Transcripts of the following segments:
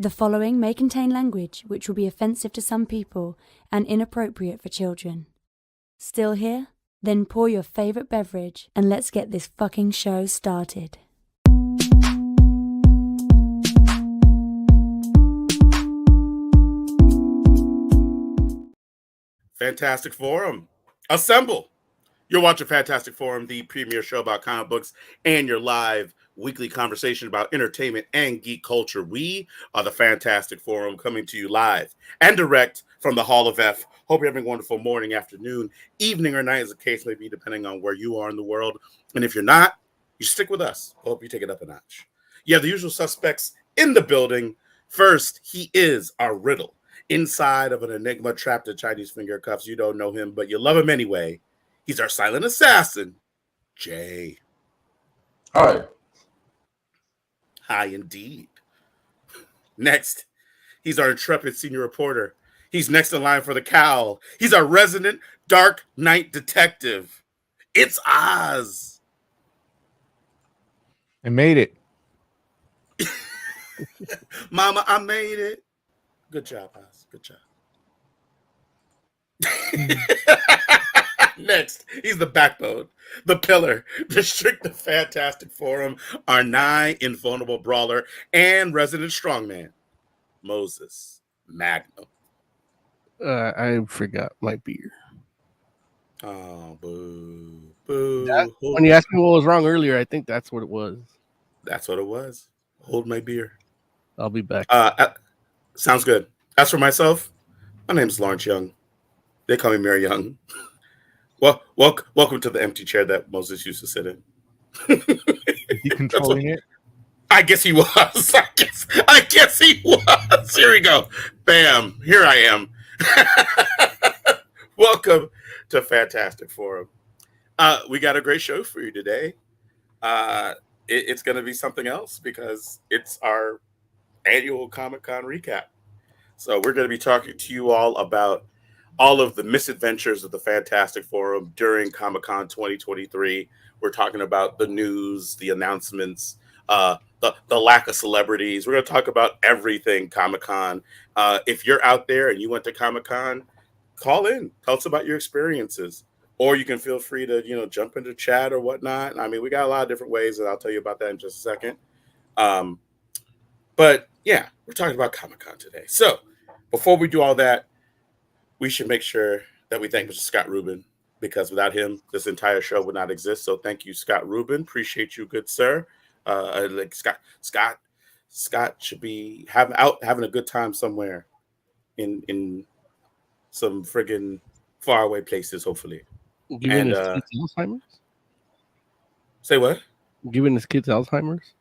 The following may contain language which will be offensive to some people and inappropriate for children. Still here? Then pour your favorite beverage and let's get this fucking show started. Fantastic Forum, assemble! You're watching Fantastic Forum, the premier show about comic books and your live weekly conversation about entertainment and geek culture. We are the Fantastic Forum, coming to you live and direct from the Hall of F. Hope you're having a wonderful morning, afternoon, evening, or night, as the case may be, depending on where you are in the world. And if you're not, you stick with us. Hope you take it up a notch. You have the usual suspects in the building. First, he is our riddle. Inside of an enigma trapped in Chinese finger cuffs. You don't know him, but you love him anyway. He's our silent assassin, Jay. Hi. Hi, indeed. Next, he's our intrepid senior reporter. He's next in line for the cowl. He's our resident Dark Knight detective. It's Oz. I made it. Mama, I made it. Good job, Oz. Good job. Next, he's the backbone, the pillar, the strict, the Fantastic Forum, our nigh invulnerable brawler, and resident strongman, Moses Magnum. I forgot my beer. Oh, boo. Boo. When you asked me what was wrong earlier, I think that's what it was. That's what it was. Hold my beer. I'll be back. Sounds good. As for myself, my name is Lawrence Young. They call me Mary Young. Well, welcome to the empty chair that Moses used to sit in. Is he controlling it? I guess he was. I guess he was. Here we go. Bam. Here I am. Welcome to Fantastic Forum. We got a great show for you today. It's going to be something else because it's our annual Comic-Con recap. So we're going to be talking to you all about all of the misadventures of the Fantastic Forum during Comic-Con 2023. We're talking about the news, the announcements, the lack of celebrities. We're going to talk about everything Comic-Con. If you're out there and you went to Comic-Con, call in. Tell us about your experiences. Or you can feel free to, jump into chat or whatnot. I mean, we got a lot of different ways, and I'll tell you about that in just a second. But, yeah, we're talking about Comic-Con today. So, before we do all that, we should make sure that we thank Mr. Scott Rubin, because without him, this entire show would not exist. So thank you, Scott Rubin. Appreciate you, good sir. Scott should be having a good time somewhere in some friggin' faraway places, hopefully. Giving his kids Alzheimer's? Say what? Giving his kids Alzheimer's?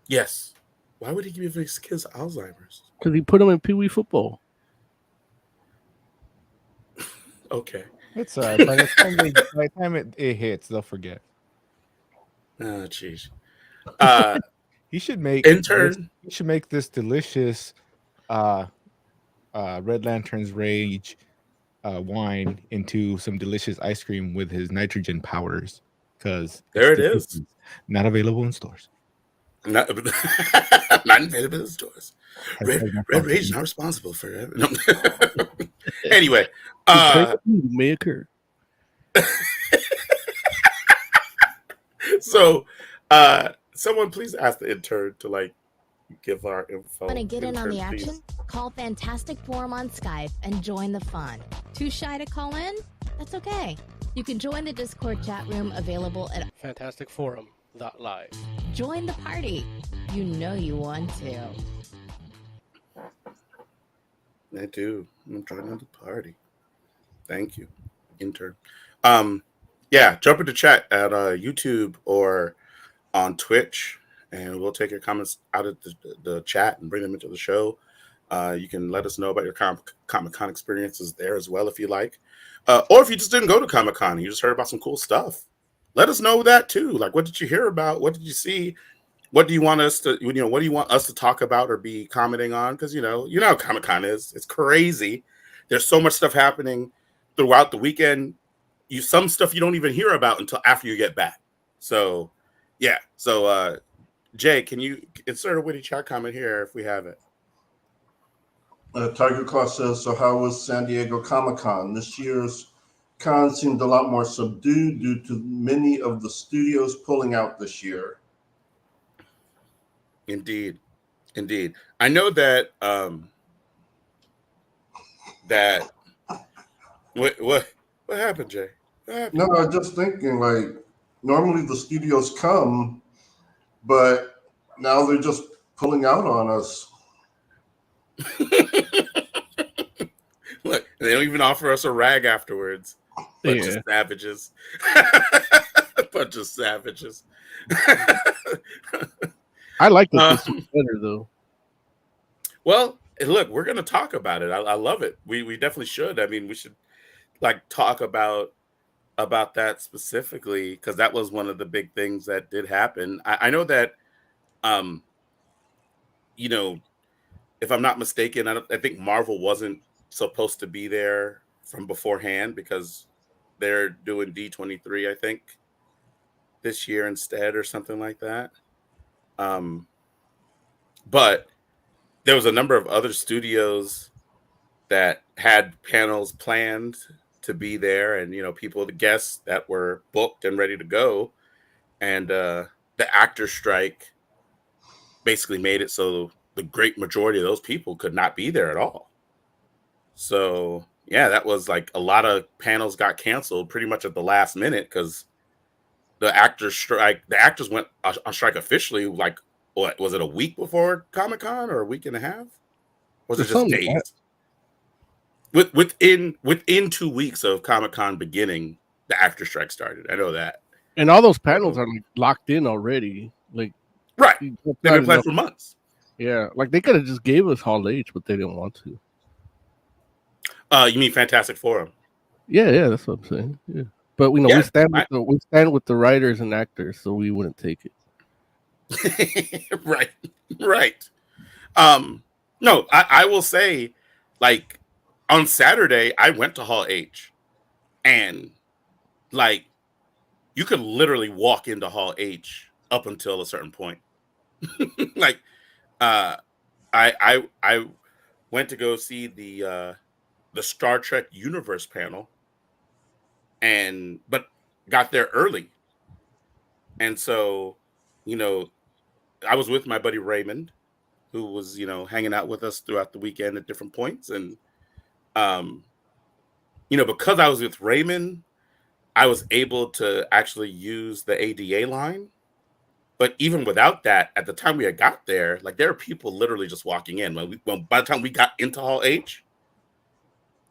Yes. Why would he give his kids Alzheimer's? Because he put them in Pee Wee football. Okay. It's by the time it hits, they'll forget. Oh, jeez. He should make intern. He should make this delicious Red Lantern's Rage wine into some delicious ice cream with his nitrogen powders. Because there it is. Not available in stores. Not available in stores. Red Rage is not responsible for it. Anyway, may occur. So, someone please ask the intern to give our info. Want to get in on the please. action? Call Fantastic Forum on Skype and join the fun. Too shy to call in? That's okay. You can join the Discord chat room available at fantasticforum.live. Join the party. You know you want to. I do. I'm joining the party. Thank you, intern. Yeah, jump into chat at YouTube or on Twitch, and we'll take your comments out of the chat and bring them into the show. You can let us know about your Comic-Con experiences there as well if you like. Or if you just didn't go to Comic-Con, you just heard about some cool stuff. Let us know that too. Like, what did you hear about? What did you see? What do you want us to, what do you want us to talk about or be commenting on? Because, you know how Comic-Con is. It's crazy. There's so much stuff happening throughout the weekend. Some stuff you don't even hear about until after you get back. So, yeah. So, Jay, can you insert a witty chat comment here if we have it? Tiger Claw says, so how was San Diego Comic-Con? This year's con seemed a lot more subdued due to many of the studios pulling out this year. Indeed. I know that that what happened, Jay? What happened? No, I'm just thinking, like, normally the studios come, but now they're just pulling out on us. Look, they don't even offer us a rag afterwards. Bunch of savages. Bunch of savages. I like this better though. Well, look, we're gonna talk about it. I love it. We definitely should. I mean, we should like talk about that specifically because that was one of the big things that did happen. I know that, you know, if I'm not mistaken, I think Marvel wasn't supposed to be there from beforehand because they're doing D23, I think, this year instead or something like that. But there was a number of other studios that had panels planned to be there, and people, the guests that were booked and ready to go, and the actor strike basically made it so the great majority of those people could not be there at all. So yeah, that was like a lot of panels got canceled pretty much at the last minute because the actors went on strike officially. Like, what was it, a week before Comic-Con or a week and a half? Was it just days? Within 2 weeks of Comic-Con beginning, the actor strike started. I know that. And all those panels are like locked in already. Like, right, they've been planned for months. Yeah, like they could have just gave us Hall H, but they didn't want to. You mean Fantastic Forum? Yeah, that's what I'm saying. Yeah, but we stand with the writers and actors, so we wouldn't take it. right. No, I will say, like, on Saturday I went to Hall H, and like you could literally walk into Hall H up until a certain point. Like, I went to go see the Star Trek Universe panel, but got there early, and so I was with my buddy Raymond, who was hanging out with us throughout the weekend at different points, and because I was with Raymond, I was able to actually use the ADA line. But even without that, at the time we had got there, like there were people literally just walking in. By the time we got into Hall H,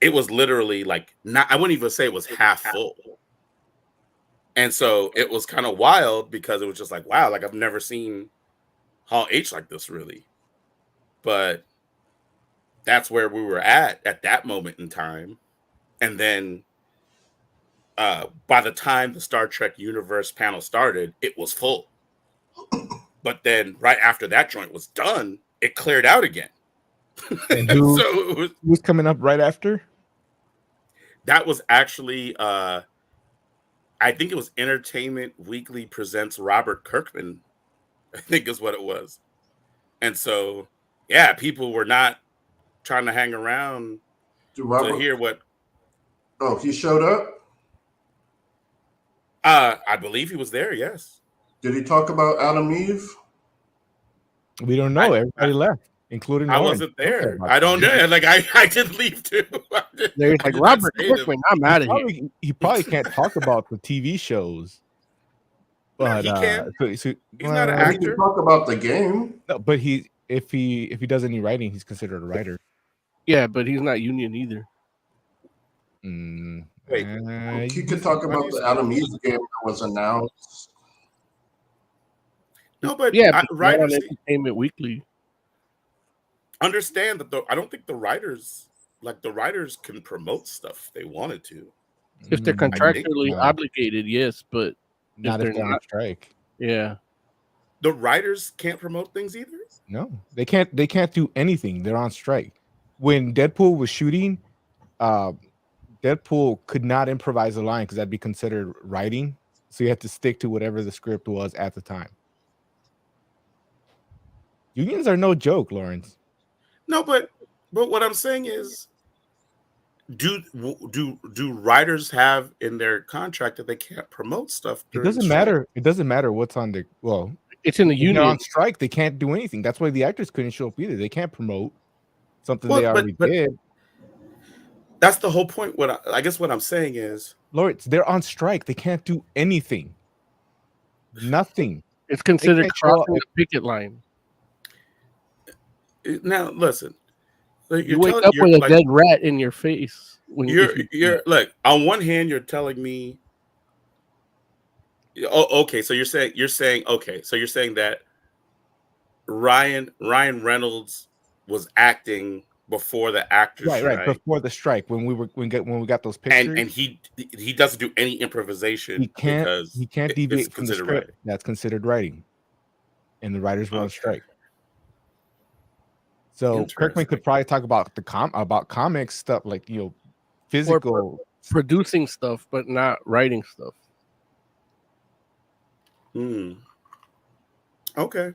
it was literally like I wouldn't even say it was half full. And so it was kind of wild because it was just like, wow, like I've never seen Hall H like this really. But that's where we were at that moment in time. And then by the time the Star Trek Universe panel started, it was full. But then right after that joint was done, it cleared out again. And who was coming up right after? That was actually, I think it was Entertainment Weekly presents Robert Kirkman, I think is what it was. And so, yeah, people were not trying to hang around to hear what. Oh, he showed up? I believe he was there, yes. Did he talk about Adam Eve? We don't know. Everybody left, including I wasn't there. I don't know. Like I did leave too. There's like Robert Kirkman. I'm out of here. He probably can't talk about the TV shows. But he can. He's not an He actor. can talk about the game. No, but if he does any writing, he's considered a writer. Yeah, but he's not union either. Wait, he could talk about the Adam Eve game that was announced. No, but yeah, writers on Entertainment Weekly. Understand that I don't think the writers can promote stuff if they wanted to. If they're contractually obligated, yes, but not if they're on strike. Yeah. The writers can't promote things either? No, they can't do anything. They're on strike. When Deadpool was shooting, Deadpool could not improvise a line because that'd be considered writing. So you had to stick to whatever the script was at the time. Unions are no joke, Lawrence. No, but But what I'm saying is, do writers have in their contract that they can't promote stuff It during doesn't the strike? matter. It doesn't matter what's on the It's in the when they're union. on strike. They can't do anything. That's why the actors couldn't show up either. They can't promote something Well, they already did. That's the whole point. I guess what I'm saying is, Lawrence, they're on strike. They can't do anything. Nothing. It's considered can't show up. crossing the picket line. now listen. Like, You wake up with a dead rat in your face. When you're look, on one hand, you're telling me, oh, okay, so you're saying that Ryan Reynolds was acting before the actors Right. Before the strike, when we got those pictures, and he doesn't do any improvisation. he can't deviate from the script. Writing. That's considered writing, and the writers were on strike. So Kirkman could probably talk about about comics stuff, like physical or producing stuff, but not writing stuff. Okay.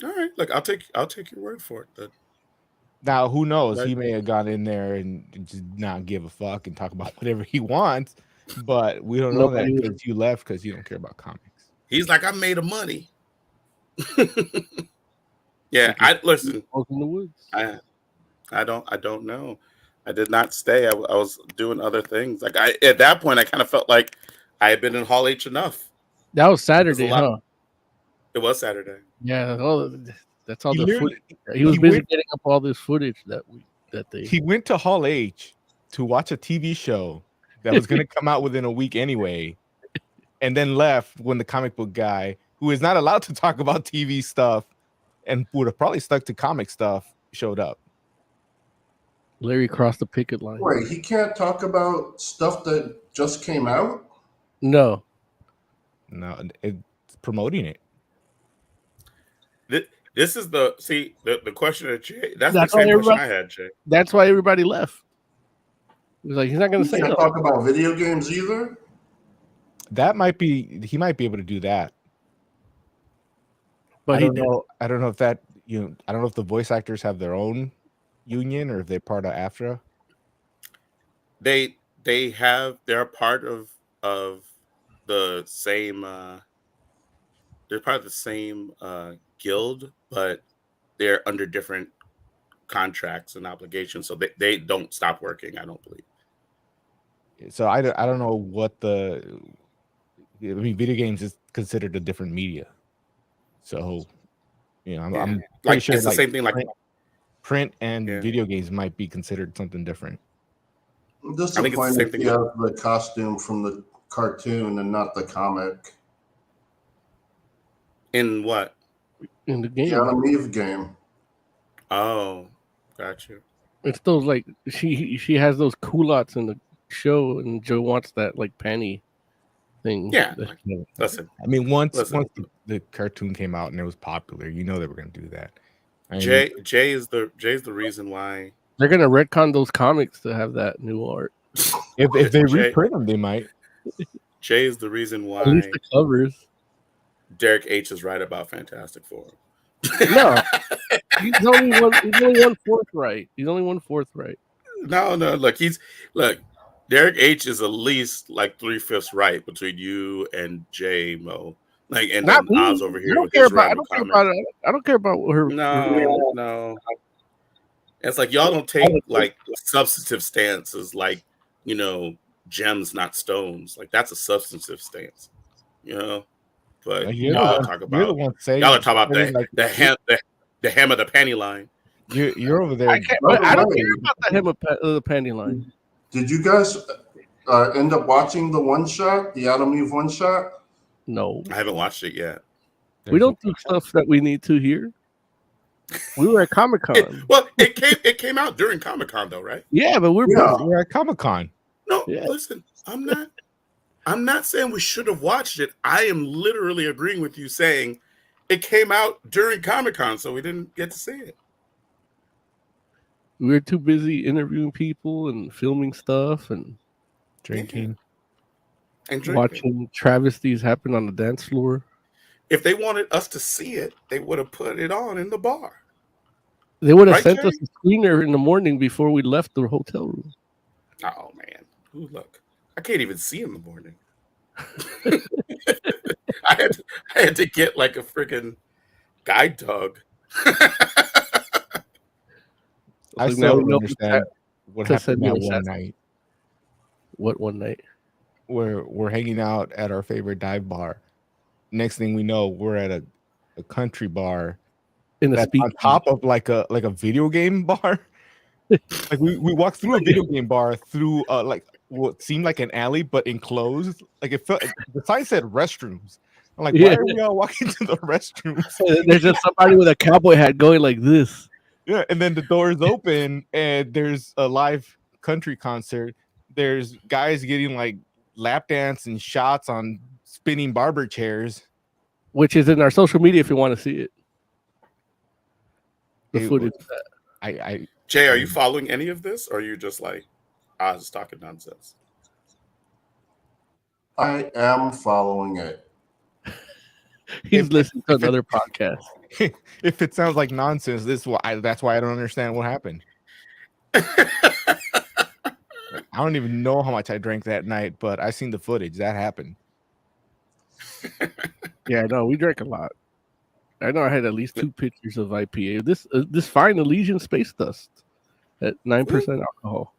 All right. Look, I'll take your word for it. Then. Now, who knows? He may have gone in there and just not give a fuck and talk about whatever he wants, but we don't know that because you left because you don't care about comics. He's like, I made a money. Yeah, listen. In the woods. I don't know. I did not stay. I was doing other things. Like at that point, I kind of felt like I had been in Hall H enough. That was Saturday, huh? It was Saturday. Yeah, that's all the footage. He was busy getting up all this footage that day. He went to Hall H to watch a TV show that was going to come out within a week anyway, and then left when the comic book guy, who is not allowed to talk about TV stuff and would have probably stuck to comic stuff, showed up. Larry crossed the picket line. Wait, he can't talk about stuff that just came out? No, it's promoting it. This is the question of Jay. That's the same question I had, Jay. That's why everybody left. He was like, he's not going to say can't talk about video games either. He might be able to do that. But I don't know if that I don't know if the voice actors have their own union or if they're part of AFTRA. They're part of the same. They're part of the same guild, but they're under different contracts and obligations, so they don't stop working. I don't believe. So I don't know what video games is considered a different media. So, I'm pretty sure it's the same thing. Like print and video games might be considered something different. Just the point that you have the costume from the cartoon and not the comic. In what? In the game. The Adam Eve game. Oh, gotcha. It's those like she has those culottes in the show, and Joe wants that like panty thing. Yeah. Listen. I mean, once the cartoon came out and it was popular, they were going to do that. Jay is the reason why they're going to retcon those comics to have that new art. If they reprint them, they might. Jay is the reason why. At least the covers. Derek H is right about Fantastic Four. No, he's only one fourth right. He's only 1/4 right. No. Look. Derek H is at least like 3/5 right between you and Jay Mo. Like, and then Oz over here. I don't care about her. No. It's like y'all don't take like substantive stances, like gems, not stones. Like that's a substantive stance, But y'all talk about the hem of the panty line. You're over there. I don't care about the hem of the panty line. Did you guys end up watching the one shot, the Adam Eve one shot? No, I haven't watched it yet. We don't do stuff that we need to here. We were at Comic-Con. It came out during Comic-Con though, right? Yeah, but we're at Comic-Con. No, listen, I'm not saying we should have watched it. I am literally agreeing with you saying it came out during Comic-Con, so we didn't get to see it. We were too busy interviewing people and filming stuff and drinking. And watching travesties happen on the dance floor. If they wanted us to see it, they would have put it on in the bar. They would have Right, sent Jay? us a screener in the morning before we left the hotel room. Oh man, ooh, look, I can't even see in the morning. I had to get like a freaking guide dog. I So now still we don't know understand what to happened send you that a one shot. night What one night? where we're hanging out at our favorite dive bar. Next thing we know, we're at a country bar In the that's on speak. top of like a video game bar. Like we walked through a video game bar through like what seemed like an alley but enclosed. Like it felt the sign said restrooms. I'm like, why Yeah. are we all walking to the restrooms? There's just somebody with a cowboy hat going like this. Yeah, and then the doors open and there's a live country concert. There's guys getting like lap dance and shots on spinning barber chairs. Which is in our social media if you want to see it. The It footage. was- I Jay, are you following any of this, or are you just like, I was talking nonsense? I am following it. He's listening to another podcast. if it sounds like nonsense, that's why I don't understand what happened. I don't even know how much I drank that night, but I seen the footage. That happened. Yeah, no, we drank a lot. I know I had at least 2 pictures of IPA. This fine Elysian Space Dust at 9% alcohol.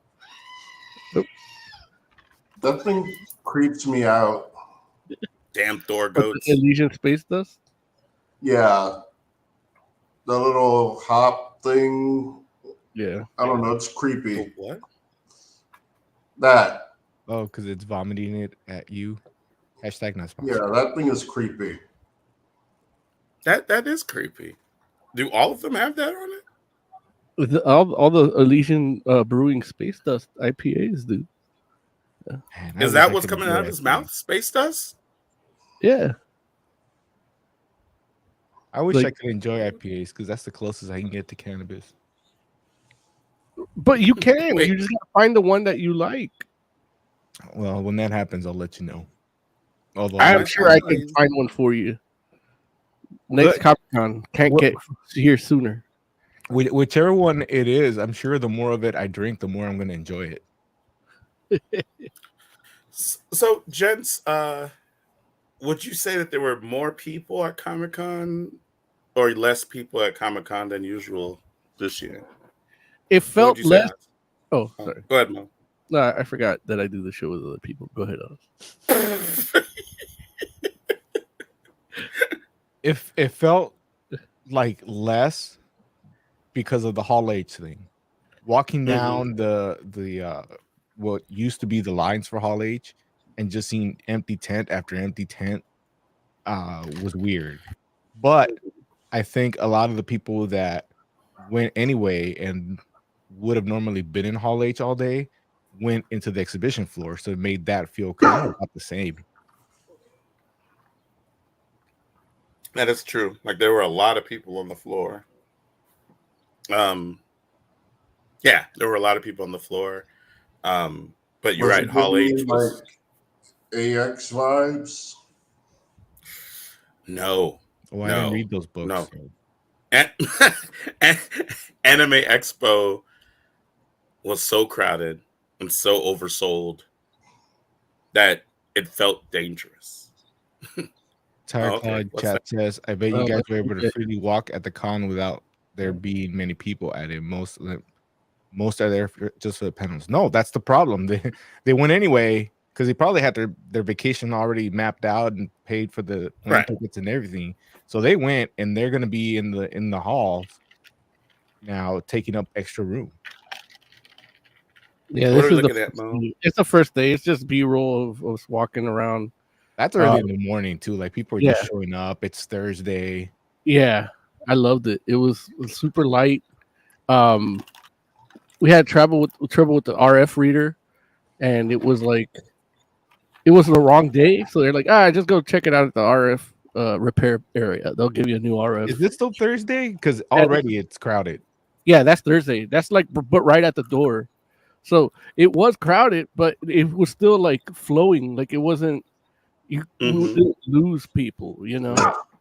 That thing creeps me out. Damn Thor But goats. the Elysian Space Dust? Yeah. The little hop thing. Yeah. I don't know. It's The creepy. what? That. Oh, because it's vomiting it at you. Hashtag not sponsored. Yeah, that thing is creepy. That is creepy. Do all of them have that on it? With all the Elysian Brewing Space Dust IPAs, dude. Man, I Is wish that I what's could coming enjoy out of his IPAs. mouth? Space dust? Yeah. I wish Like- I could enjoy IPAs because that's the closest I can get to cannabis. But you can. Wait. You just gotta find the one that you like. Well, when that happens, I'll let you know. Although I'm like sure I can mine. find one for you. Next But- Comic Con. Can't What- get here sooner. whichever one it is, I'm sure the more of it I drink, the more I'm going to enjoy it. So, gents, would you say that there were more people at Comic-Con or less people at Comic-Con than usual this year? It What felt would you say, less. Oh, Oz? sorry. Go ahead, Mo. No, I forgot that I do the show with other people. Go ahead, Oz. If it felt like less because of the Hall H thing. Walking down the what used to be the lines for Hall H and just seeing empty tent after empty tent was weird. But I think a lot of the people that went anyway and would have normally been in Hall H all day went into the exhibition floor, so it made that feel kind of about the same. That is true. Like there were a lot of people on the floor. Yeah, there were a lot of people on the floor. But you're Was right. it Hall giving H you, was like AX vibes. no. Oh, I didn't No, read those books. no. so- Anime Expo was so crowded and so oversold that it felt dangerous. Tire Oh, okay. Cloud What's chat says, I bet you Oh, guys that's were able to okay. freely walk at the con without there being many people at it. Most are there just for the panels. No, that's the problem. They went anyway because they probably had their vacation already mapped out and paid for the plane Right. tickets and everything. So they went and they're gonna be in the halls now, taking up extra room. Yeah, What this are we is the looking at, first Mo? day. It's the first day. It's just B-roll of us walking around. That's early in the morning too. Like people are just showing up. It's Thursday. Yeah, I loved it. It was super light. We had trouble with the RF reader, and it was like it was the wrong day. So they're like, just go check it out at the RF repair area. They'll give you a new RF. Is this still Thursday? Because already it's crowded. Yeah, that's Thursday. That's like but right at the door. So it was crowded, but it was still like flowing. Like it wasn't you Mhm. didn't lose people, you know.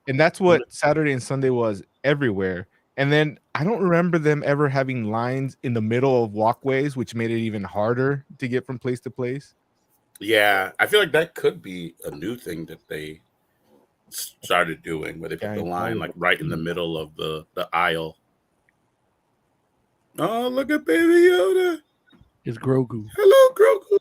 And that's what Saturday and Sunday was everywhere. And then I don't remember them ever having lines in the middle of walkways, which made it even harder to get from place to place. Yeah, I feel like that could be a new thing that they started doing, where they put the line like right in the middle of the aisle. Oh, look at Baby Yoda! It's Grogu. Hello, Grogu.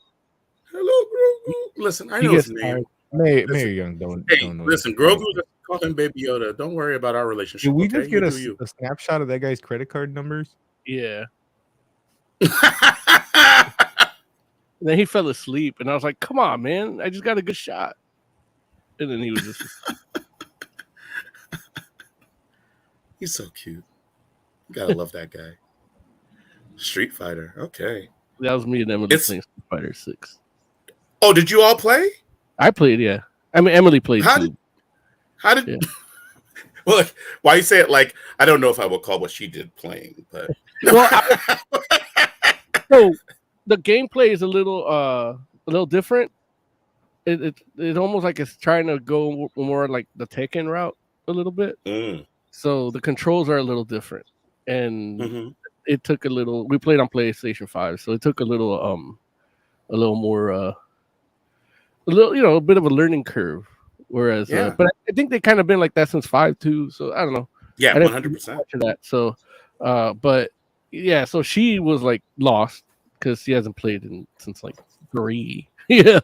Hello, Grogu. Listen, I He know his gets name. Mayor Young don't know. Listen, Grogu. Just call him Baby Yoda. Don't worry about our relationship. Did we okay? just get You do you. a snapshot of that guy's credit card numbers? Yeah. And then he fell asleep, and I was like, "Come on, man! I just got a good shot." And then he was just He's so cute. You gotta love that guy. Street Fighter. Okay. that was me and Emily playing Street Fighter 6. Oh, did you all play? I played, yeah. I mean, Emily played How too. How did? Yeah. Well, like, why you say it like I don't know if I would call what she did playing, but Well, so the gameplay is a little different. It almost like it's trying to go more like the Tekken route a little bit. Mm. So the controls are a little different, and Mhm. it took a little. We played on PlayStation 5, so it took a little more a little a bit of a learning curve. Whereas, Yeah. but I think they kind of been like that since 5 too. So I don't know. Yeah, I didn't 100%. watch that. So, but yeah, so she was like lost because she hasn't played since like 3, yeah,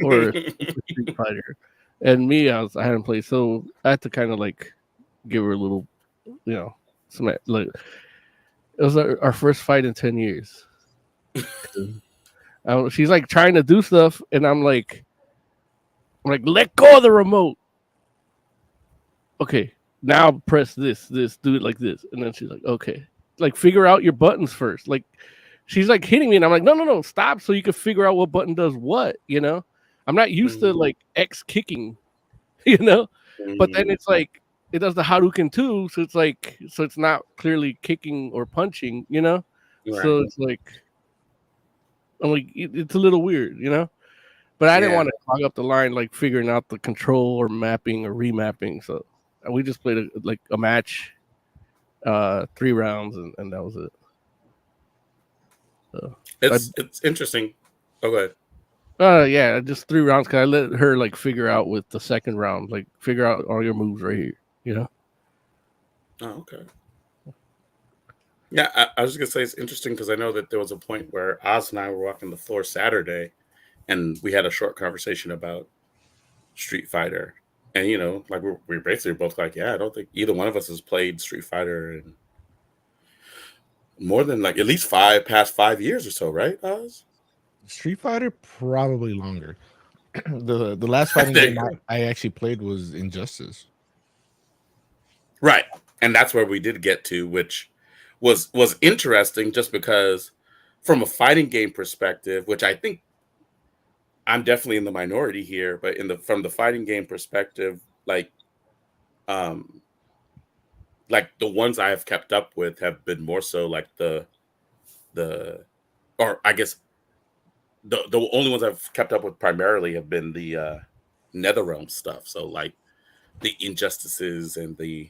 or Street Fighter. And me, I hadn't played, so I had to kind of like give her a little, some like it was our first fight in 10 years. She's like trying to do stuff, and I'm like, let go of the remote. Okay, now press this, do it like this. And then she's like, okay, like figure out your buttons first. Like she's like hitting me, and I'm like, no, stop, so you can figure out what button does what, I'm not used to like X kicking, but then it's like it does the Hadouken too, so it's not clearly kicking or punching, Right. So it's like I'm like it's a little weird, but I didn't want to clog up the line like figuring out the control or mapping or remapping, so we just played a match, 3 rounds, and that was it. So It's interesting. Oh, go ahead. Yeah, just 3 rounds because I let her like figure out with the second round, like figure out all your moves right here, Oh, okay. Yeah, I was just gonna say it's interesting because I know that there was a point where Oz and I were walking the floor Saturday, and we had a short conversation about Street Fighter, and like we basically both like, yeah, I don't think either one of us has played Street Fighter in more than like at least past 5 years or so, right, Oz? Street Fighter, probably longer. The last fighting There you game go. I actually played was Injustice. Right, and that's where we did get to, which was interesting, just because from a fighting game perspective, which I think I'm definitely in the minority here, but from the fighting game perspective, like the ones I have kept up with have been more so like or I guess the only ones I've kept up with primarily have been the NetherRealm stuff. So like the Injustices and the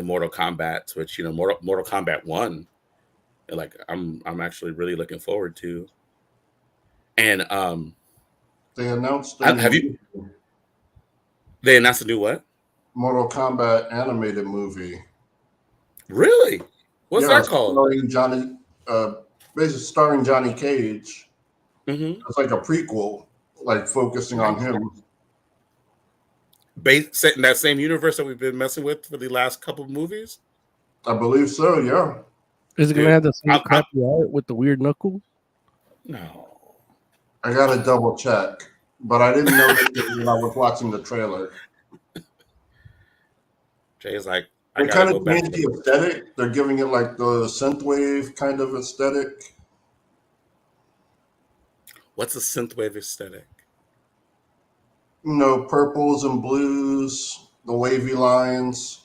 Mortal Kombat, which Mortal Kombat 1, like I'm actually really looking forward to. And They announced they announced a new what? Mortal Kombat animated movie. Really? What's that called? Basically starring Johnny Cage. Mm-hmm. It's like a prequel, like focusing on him. Set in that same universe that we've been messing with for the last couple of movies? I believe so, yeah. Is it gonna have the same crappy art with the weird knuckle? No. I gotta double check, but I didn't know that when I was watching the trailer. Jay's like, They kind of changed the aesthetic. They're giving it like the synthwave kind of aesthetic. What's a synthwave aesthetic? Purples and blues, the wavy lines.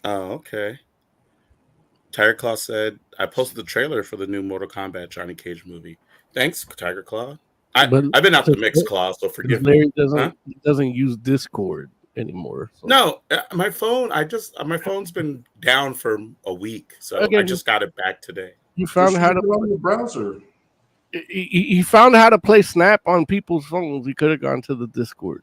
Oh, okay. Tiger Claw said, I posted the trailer for the new Mortal Kombat Johnny Cage movie. Thanks, Tiger Claw. I've been out to Mixed Claw, so forgive me. Larry doesn't use Discord, anymore. So. No, my phone. My phone's been down for a week, so I Again, just got it back today. He found how to on your browser. he found how to play Snap on people's phones. He could have gone to the Discord.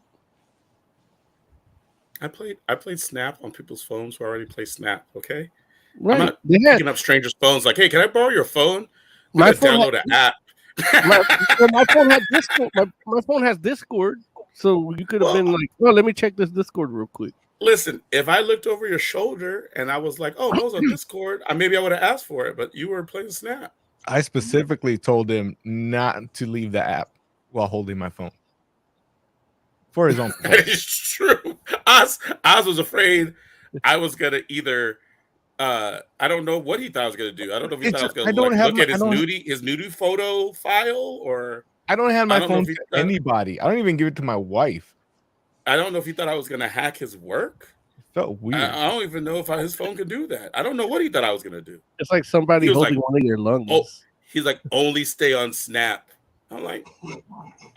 I played Snap on people's phones who already play Snap. Okay, Right. I'm not They had- picking up strangers' phones. Like, hey, can I borrow your phone? My Let's phone download an app. my phone had Discord. My phone has Discord, so you could have been like, "Well, let me check this Discord real quick." Listen, if I looked over your shoulder and I was like, "Oh, Mo's on Discord," maybe I would have asked for it. But you were playing Snap. I specifically told him not to leave the app while holding my phone for his own. That is true. Oz was afraid I was gonna either. I don't know what he thought I was gonna do. I don't know if he thought I was gonna look at his nudie photo file, or I don't hand my don't know phone if he to thought- anybody. I don't even give it to my wife. I don't know if he thought I was gonna hack his work. It felt weird. I don't even know if his phone could do that. I don't know what he thought I was gonna do. It's like somebody He was holding like, one of your lungs. Oh, he's like, only stay on Snap. I'm like,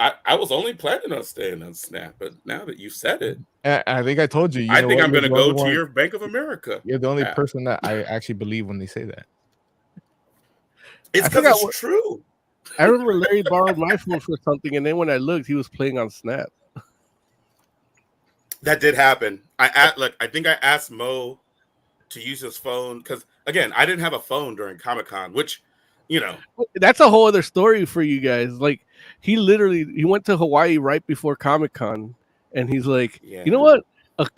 I was only planning on staying on Snap, but now that you said it, I think I told you. I think I'm You're gonna the go only to one- your Bank of America. You're the only app. person that I actually believe when they say that. It's I because forgot it's what- true. I remember Larry borrowed my phone for something, and then when I looked, he was playing on Snap. That did happen. I think I asked Mo to use his phone because again, I didn't have a phone during Comic-Con, which, you know, That's a whole other story for you guys. Like he went to Hawaii right before Comic-Con, and he's like, Yeah. you know what?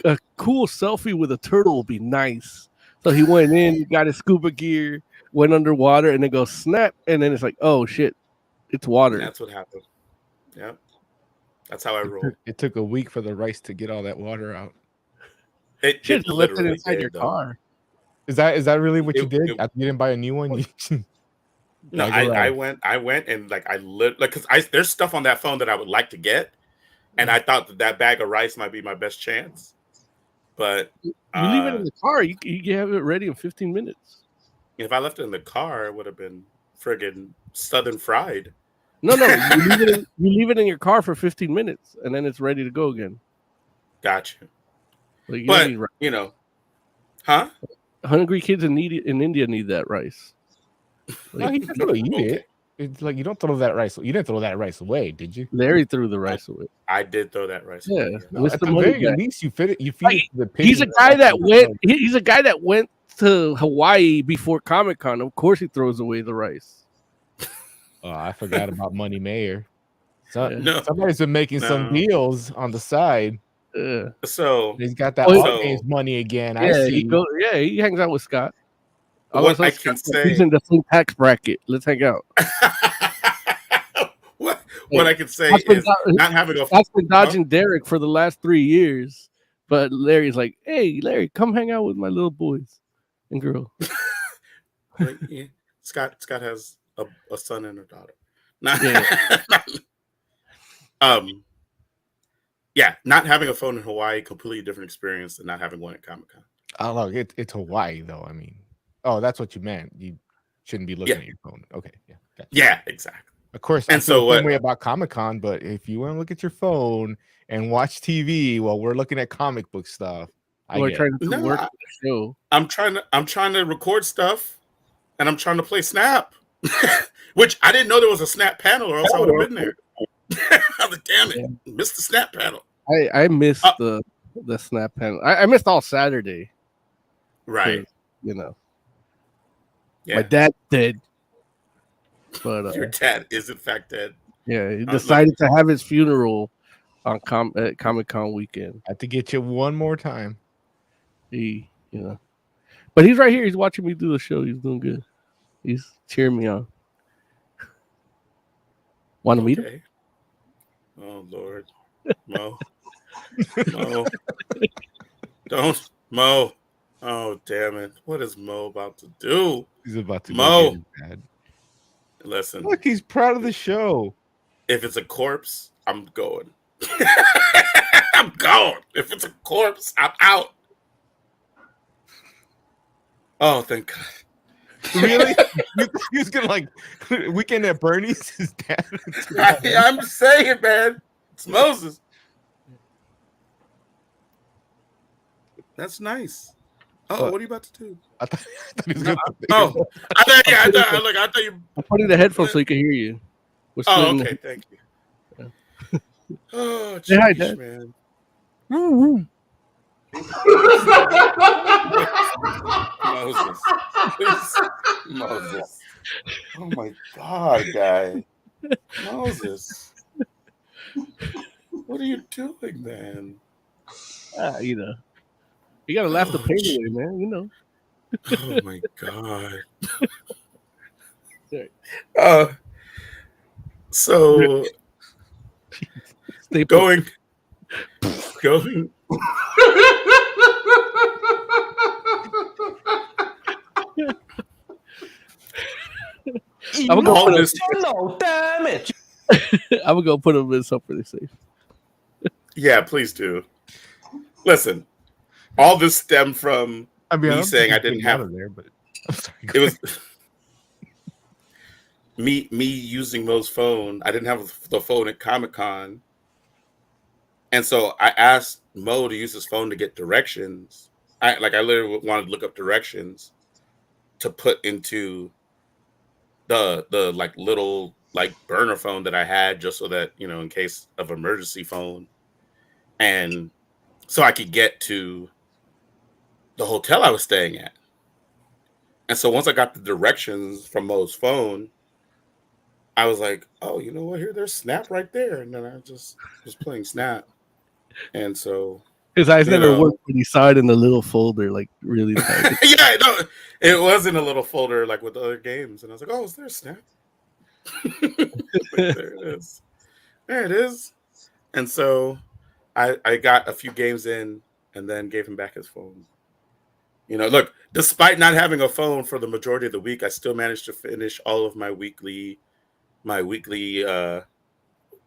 A cool selfie with a turtle would be nice. So he went in, got his scuba gear, went underwater, and then goes snap, and then it's like, oh shit, it's water. that's what happened. Yep. That's how I roll. It took a week for the rice to get all that water out. It Shit, it you left it literally inside did, your though. car. Is that really what you It- did? it- After you didn't buy a new one? No, Like, I went and like I lit like because there's stuff on that phone that I would like to get, and I thought that bag of rice might be my best chance. But You leave it in the car, you have it ready in 15 minutes. if I left it in the car, it would have been friggin' Southern fried. No, you leave it in your car for 15 minutes, and then it's ready to go again. Gotcha. Like, you But don't need rice. you know, huh? Hungry kids in India need that rice. No, he didn't eat Okay. it. It's like you don't throw that rice. You didn't throw that rice away, did you? Larry threw the rice away. I did throw that rice. Yeah. away, No, Mr. at the Money very Guy. least, you feed it. You feed Like, it to the He's a pigeons guy that actually went. like- He's a guy that went to Hawaii before Comic Con. Of course, he throws away the rice. Oh, I forgot about Money Mayor. So, Yeah. No. Somebody's been making some No. deals on the side. Yeah, So He's got that Oh, All so- Games money again. I yeah, see. he hangs out with Scott. what Also, I can Scott, say, he's in the same tax bracket. Let's hang out. what I can say Scott's been is do- not having a Scott's been dodging Derek for the last 3 years, but Larry's like, "Hey, Larry, come hang out with my little boys and girl." like, yeah, Scott has a son and a daughter. Not, yeah, not having a phone in Hawaii, completely different experience than not having one at Comic-Con. Oh, look, it's Hawaii though. I mean, oh, that's what you meant. You shouldn't be looking Yeah. at your phone. Okay, yeah, gotcha. Yeah, exactly. Of course. And I feel so the same what- way about Comic Con, but if you want to look at your phone and watch TV while we're looking at comic book stuff, I We're get it. trying to do No, work on the show. I'm trying to record stuff, and I'm trying to play Snap, which I didn't know there was a Snap panel, or else I would have been there. I'm like, damn it, missed the Snap panel. I missed the snap panel. I missed all Saturday. Right. You know, Yeah. my dad did, but Your dad is in fact dead. yeah, he look- decided to have his funeral on Comic Con weekend. I have to get you one more time. But he's right here. He's watching me do the show. He's doing good. He's cheering me on. Want to meet him? Okay. Oh Lord, Mo, Mo, don't Mo. Oh damn it! What is Mo about to do? He's about to Mo. go get his dad. Listen, Look, he's proud of the show. if it's a corpse, I'm going. I'm going. If it's a corpse, I'm out. Oh, thank God. Really? he was gonna like Weekend at Bernie's. His dad. I'm saying, man, it's Moses. That's nice. Oh, What? what are you about to do? I thought he was No, gonna put oh, the- I thought you. I'm putting the headphones so you can hear you. We're Oh, splitting okay. the- Thank you. Oh, Say hi, jeez, Dad. man. Moses. Moses. Oh my God, guy. Moses. What are you doing, man? You know, you gotta laugh the pain away, man. You know. Oh my God. Sorry. So Stay put. going. I'm gonna go All put this. No, damn it. I'm gonna go put them in something safe. Yeah, please do. Listen, all this stemmed from I mean, me don't saying think I he's didn't getting out have. of there, but I'm sorry. It was me using Mo's phone. I didn't have the phone at Comic-Con. And so I asked Mo to use his phone to get directions. I literally wanted to look up directions to put into the like little like burner phone that I had, just so that, you know, in case of emergency phone. And so I could get to the hotel I was staying at. And so once I got the directions from Mo's phone, I was like, oh, you know what? Here, there's Snap right there. And then I just was playing Snap. And so, His eyes You never know. worked when he saw it in the little folder, like really tight. yeah, no, it was in a little folder like with other games. And I was like, oh, is there Snap? There it is. There it is. And so I got a few games in and then gave him back his phone. You know, look, despite not having a phone for the majority of the week, I still managed to finish all of my weekly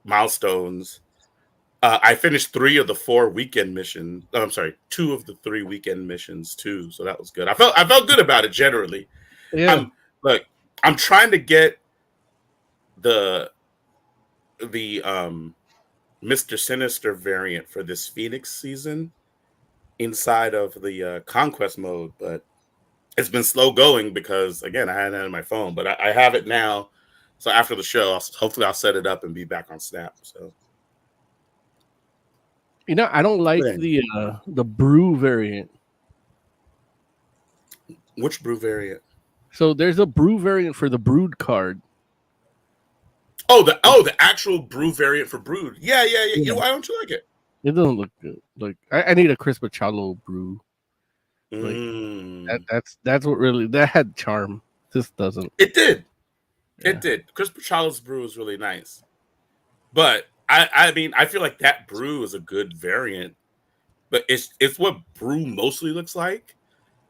milestones. I finished 3 of the 4 weekend missions. Oh, I'm sorry, 2 of the 3 weekend missions too. So that was good. I felt good about it generally. Yeah. I'm trying to get the Mr. Sinister variant for this Phoenix season inside of the conquest mode, but it's been slow going because, again, I hadn't had my phone, but I have it now. So after the show, hopefully I'll set it up and be back on Snap. So You know, I don't like the brew variant. which brew variant? So there's a brew variant for the Brood card. Oh, the actual brew variant for Brood. Yeah. You know, why don't you like it? It doesn't look good. Like I need a Chris Machado brew. Like, Mm. That's what really that had charm. This doesn't. It did. Yeah. It did. Chris Pachalo's brew is really nice. But I mean, I feel like that brew is a good variant. But it's what brew mostly looks like.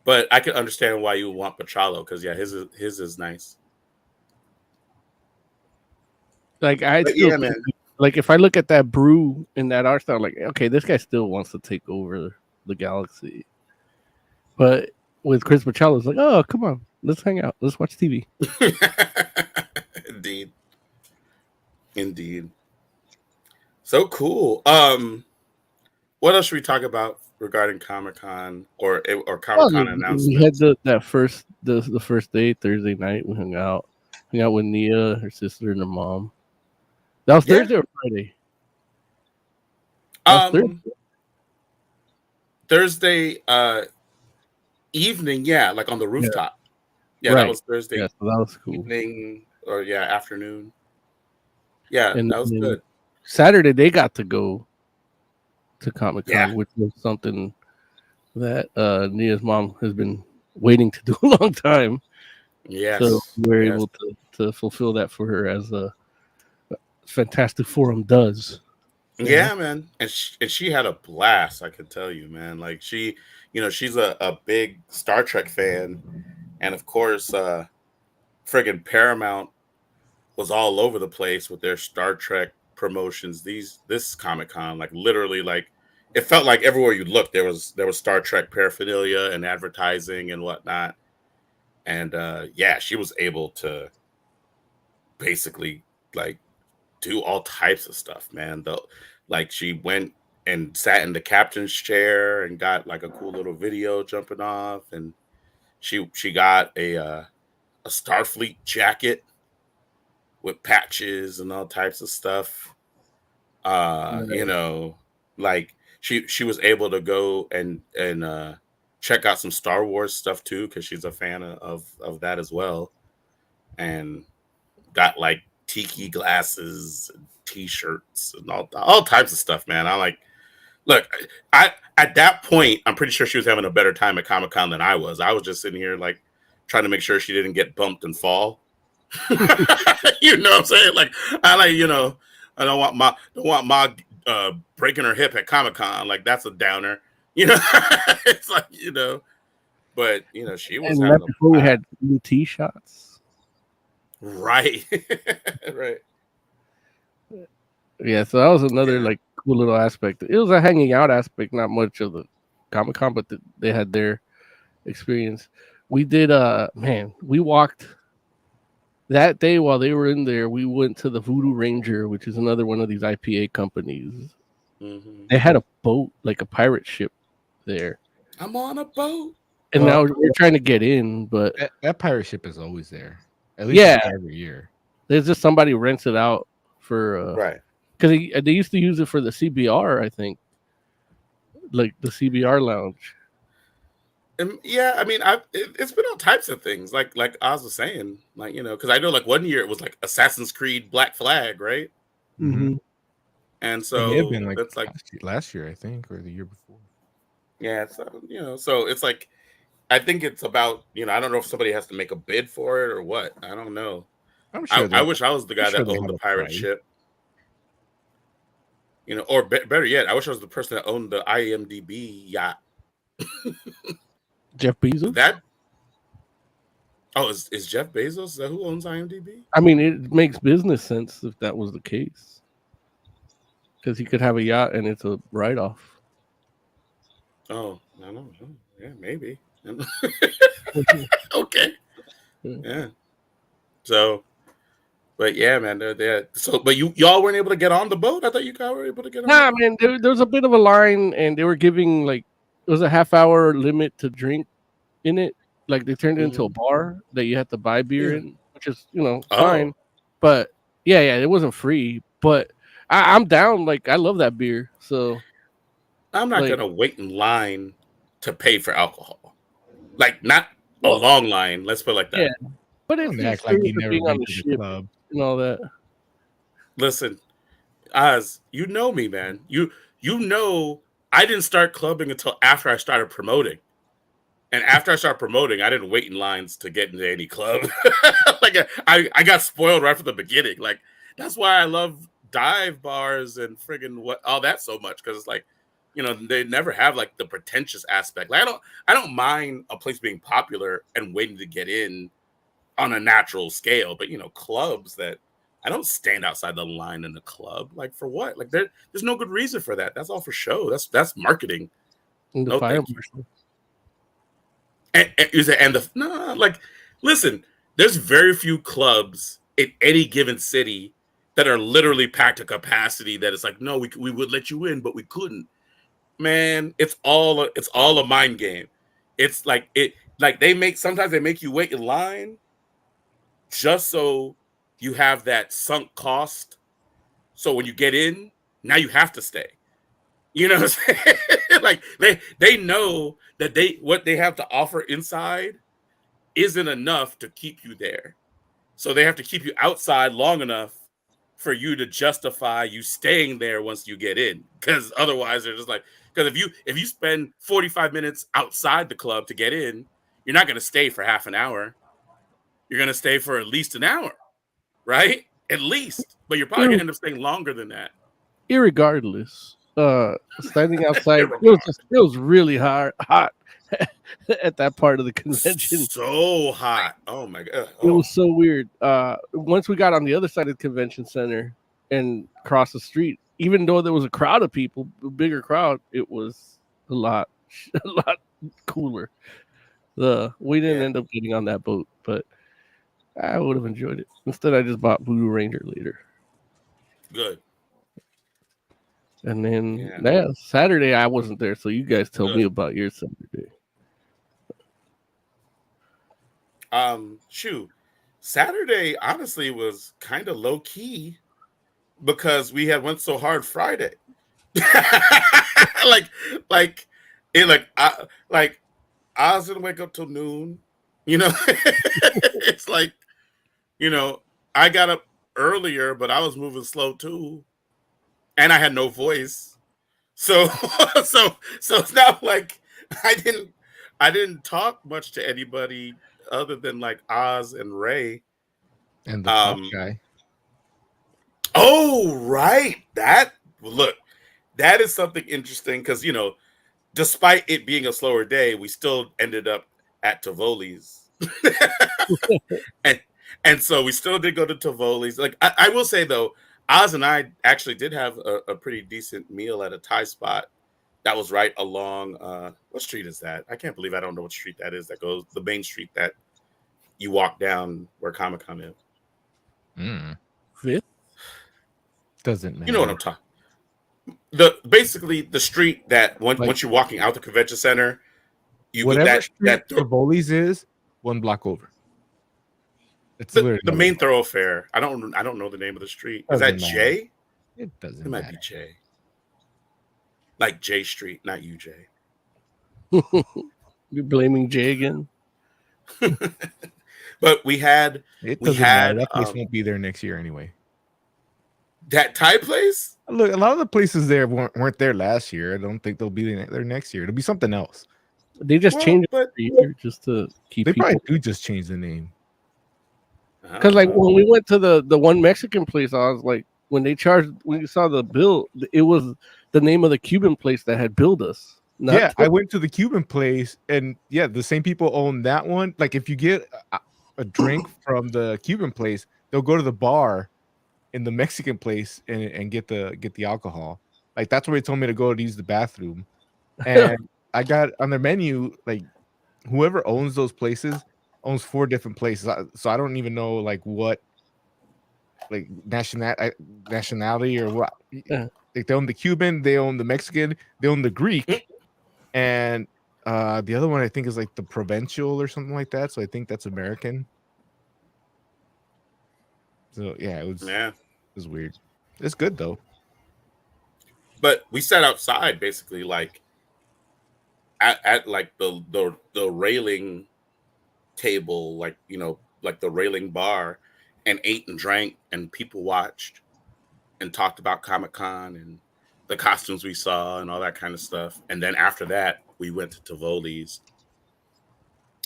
But I can understand why you would want Pachalo, because yeah, his is nice. Like I But still yeah, think, man. like if I look at that brew in that art style, like okay, this guy still wants to take over the galaxy. But with Chris Machado, it's like, oh come on, let's hang out, let's watch TV. Indeed. So cool. What else should we talk about regarding Comic-Con or Comic-Con announcements? We had the first day, Thursday night. We hung out with Nia, her sister, and her mom. That was Yeah. Thursday or Friday? That was Thursday evening, yeah, like on the rooftop. Yeah, Right. that was Thursday Yeah, so that was cool. evening or afternoon. Yeah, And that was then good. Saturday they got to go to Comic-Con, Yeah. which was something that Nia's mom has been waiting to do a long time. Yes. So we're yes. able to fulfill that for her, as a Fantastic Forum does. Yeah, man, and she had a blast. I can tell you, man. Like she's a big Star Trek fan, and of course, friggin' Paramount was all over the place with their Star Trek promotions. This Comic-Con, like literally, like it felt like everywhere you looked there was Star Trek paraphernalia and advertising and whatnot. And she was able to basically like do all types of stuff, man. Though, like she went and sat in the captain's chair and got like a cool little video jumping off, and she got a Starfleet jacket with patches and all types of stuff. You know, like she was able to go and check out some Star Wars stuff too, because she's a fan of that as well, and got like tiki glasses and t-shirts and all types of stuff, man. I'm like, look, I at that point, I'm pretty sure she was having a better time at Comic-Con than I was. I was just sitting here like trying to make sure she didn't get bumped and fall. You know what I'm saying? Like, I like, you know, I don't want my breaking her hip at Comic-Con. Like, that's a downer. You know, it's like, you know, but you know, she was And having right before we had ET shots. right. Right. Yeah, so that was another like cool little aspect. It was a hanging out aspect, not much of the Comic-Con, but they had their experience. We did man, we walked that day while they were in there. We went to the Voodoo Ranger, which is another one of these IPA companies. Mm-hmm. They had a boat, like a pirate ship there. I'm on a boat. And now we're trying to get in, but that pirate ship is always there. At least Yeah. every year. there's just somebody rents it out for Right. because they used to use it for the CBR, I think, like the CBR lounge. Yeah, I mean, it's been all types of things. Like Oz was saying, like, you know, because I know like one year it was like Assassin's Creed Black Flag, right? Mm-hmm. And It so may have been like that's like last year, I think, or the year before. yeah, so you know, so it's like I think it's about, you know, I don't know if somebody has to make a bid for it or what. I don't know. I'm sure. I wish I was the guy I'm sure that they owned have the a pirate price. ship. You know, or better yet, I wish I was the person that owned the IMDb yacht. Jeff Bezos. That is Jeff Bezos? Is that who owns IMDb? I mean, it makes business sense if that was the case, because he could have a yacht and it's a write-off. Oh, I don't know. Yeah, maybe. Okay. Yeah. So, but yeah, man, they're there. So, but y'all weren't able to get on the boat? I thought you guys were able to get on. Nah, man, there was a bit of a line, and they were giving like it was a half-hour limit to drink in it. Like they turned it into a bar that you had to buy beer in, which is fine. But yeah, it wasn't free. But I'm down. Like I love that beer, so I'm not gonna wait in line to pay for alcohol. Like not a long line. Let's put it like that. Yeah, but it's Don't act like you never being on been the to the ship club. and all that. Listen, Oz, you know me, man. You know I didn't start clubbing until after I started promoting. And after I started promoting, I didn't wait in lines to get into any club. Like I got spoiled right from the beginning. Like that's why I love dive bars and friggin' all that so much, because it's like, you know, they never have like the pretentious aspect. Like I don't mind a place being popular and waiting to get in on a natural scale, but you know, clubs that I don't stand outside the line in the club. Like for what? Like there's no good reason for that. That's all for show. That's marketing. And the No, fire thank you. marshal. Like, listen, there's very few clubs in any given city that are literally packed to capacity that it's like, no, we would let you in, but we couldn't. Man, it's all a mind game. It's like sometimes they make you wait in line just so you have that sunk cost. So when you get in, now you have to stay. You know what I'm saying? Like they know that what they have to offer inside isn't enough to keep you there. So they have to keep you outside long enough for you to justify you staying there once you get in. Because otherwise they're just like, because if you spend 45 minutes outside the club to get in, you're not gonna stay for half an hour. You're gonna stay for at least an hour, right? At least. But you're probably gonna end up staying longer than that. Irregardless, standing outside, it was really hot at that part of the convention. So hot. Oh my god. It was so weird. Once we got on the other side of the convention center and across the street, even though there was a crowd of people, a bigger crowd, it was a lot cooler. We didn't end up getting on that boat, but I would have enjoyed it. Instead, I just bought Voodoo Ranger later. Good. And then Yeah. Saturday I wasn't there, so you guys tell me about your Saturday. Shoot, Saturday honestly was kind of low key because we had went so hard Friday. like, like it, like I was gonna wake up till noon. You know, it's like, you know, I got up earlier, but I was moving slow too, and I had no voice. So, so it's not like I didn't talk much to anybody other than like Oz and Ray. And the pop Um, guy. oh, right. That is something interesting because, you know, despite it being a slower day, we still ended up at Tivoli's. and and so we still did go to Tivoli's. Like I will say though, Oz and I actually did have a pretty decent meal at a Thai spot that was right along what street is that? I can't believe I don't know what street that is that goes the main street that you walk down where Comic-Con is. Fifth? Doesn't matter. You know what I'm talking. Basically the street that once you're walking out the convention center, you go Whatever street that Tivoli's is, 1 block over. It's the literally main thoroughfare. I don't know the name of the street. Is that Doesn't matter. J? It doesn't It might matter. be J. Like J Street, not UJ. You're blaming Jay again? But we had It we doesn't had matter. That place won't be there next year anyway. that Thai place. Look, a lot of the places there weren't there last year. I don't think they'll be there next year. It'll be something else. They just Well, changed it but every year just to keep They people. probably do just change the name. Because like when we went to the one Mexican place, I was like, when you saw the bill, it was the name of the Cuban place that had billed us. Yeah, I went to the Cuban place, and yeah, the same people own that one. Like, if you get a drink from the Cuban place, they'll go to the bar in the Mexican place and get the alcohol. Like, that's where they told me to go to use the bathroom. And I got on their menu, like, whoever owns those places owns 4 different places. So I don't even know like what like nationality or what. Like, they own the Cuban, they own the Mexican, they own the Greek, and the other one I think is like the Provincial or something like that. So I think that's American. So yeah, it was weird. It's good though. But we sat outside basically like at like the railing table, like, you know, like the railing bar, and ate and drank, and people watched and talked about Comic-Con and the costumes we saw and all that kind of stuff. And then after that, we went to Tivoli's.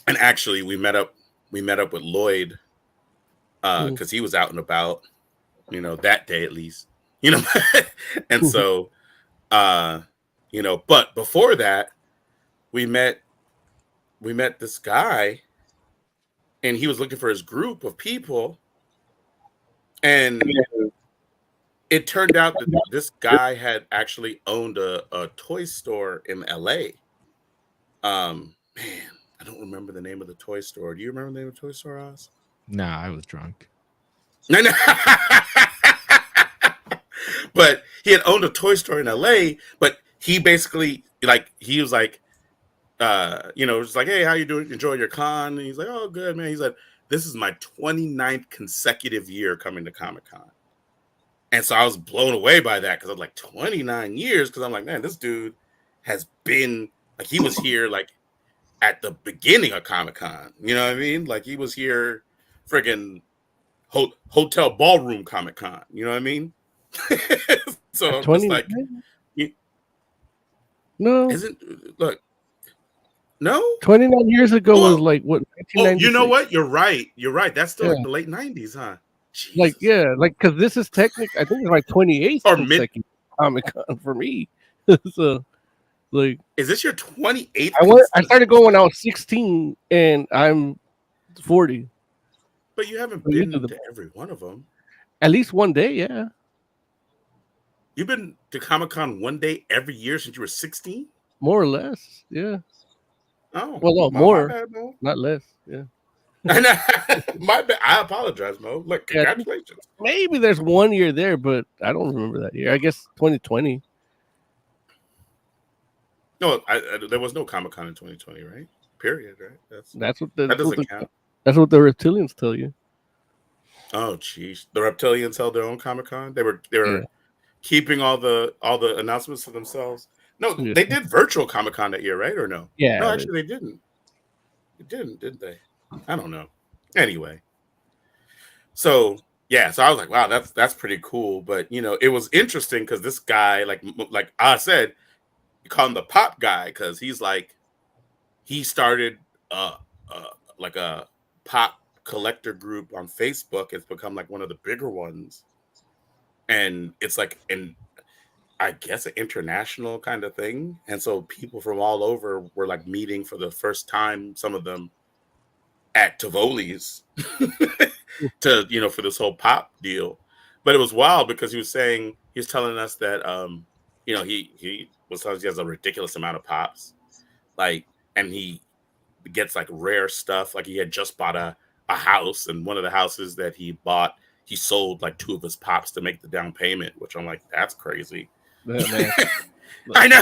And actually we met up with Lloyd because he was out and about, you know, that day at least, you know. And so you know, but before that, we met this guy, and he was looking for his group of people, and it turned out that this guy had actually owned a toy store in LA. Man, I don't remember the name of the toy store. Do you remember the name of the toy store, Oz? Nah, I was drunk. No. But he had owned a toy store in LA, but he basically, like, he was like, you know, just like, hey, how you doing? Enjoy your con? And he's like, oh, good, man. He's like, this is my 29th consecutive year coming to Comic-Con. And so I was blown away by that because I was like, 29 years? Because I'm like, man, this dude has been, like, he was here, like, at the beginning of Comic-Con. You know what I mean? Like, he was here friggin' hotel ballroom Comic-Con. You know what I mean? So I'm just like, no, isn't, look, no? 29 years ago was like what? Oh, you know 1996? what? You're right. That's still like the late 90s, huh? Jesus. Like, yeah, like, because this is technically, I think it's my 28th Or consecutive Comic-Con for me. So, like, Is this your 28th? I started going when I was 16, and I'm 40. But you haven't you been did the- to every one of them. At least one day, yeah. You've been to Comic-Con one day every year since you were 16? More or less, yeah. Oh, Well, no, my more. bad, Mo. Not less, yeah. My bad. I apologize, Mo. Look, Yeah. congratulations. Maybe there's one year there, but I don't remember that year. I guess 2020. No, there was no Comic Con in 2020, right? Period. Right. That's what That doesn't count. That's what the reptilians tell you. Oh, geez, the reptilians held their own Comic Con. They were Yeah. keeping all the announcements to themselves. No, Yeah. they did virtual Comic Con that year, right? Or no? Yeah, No, actually, they didn't. They didn't, did they? I don't know. Anyway, so yeah, so I was like, wow, that's pretty cool. But it was interesting because this guy, like I said, you call him the pop guy because he's like, he started like a pop collector group on Facebook. It's become like one of the bigger ones, and it's like I guess an international kind of thing. And so people from all over were like meeting for the first time, some of them at Tivoli's to, for this whole pop deal. But it was wild because he was telling us that, he was telling us he has a ridiculous amount of pops, like, and he gets like rare stuff. Like he had just bought a house, and one of the houses that he bought, he sold like 2 of his pops to make the down payment, which I'm like, that's crazy. Yeah, man. I know.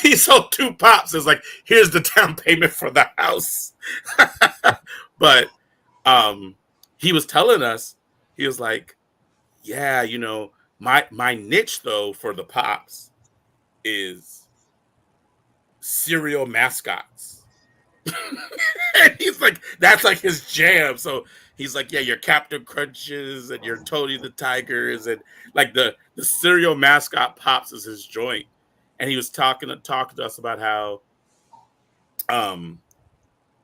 he sold 2 pops. It's like, here's the down payment for the house. But he was telling us, he was like, yeah, my niche though for the pops is cereal mascots. And he's like, that's like his jam. So he's like, yeah, your Captain Crunches and your Tony the Tigers and like the cereal mascot pops is his joint. And he was talking to us about how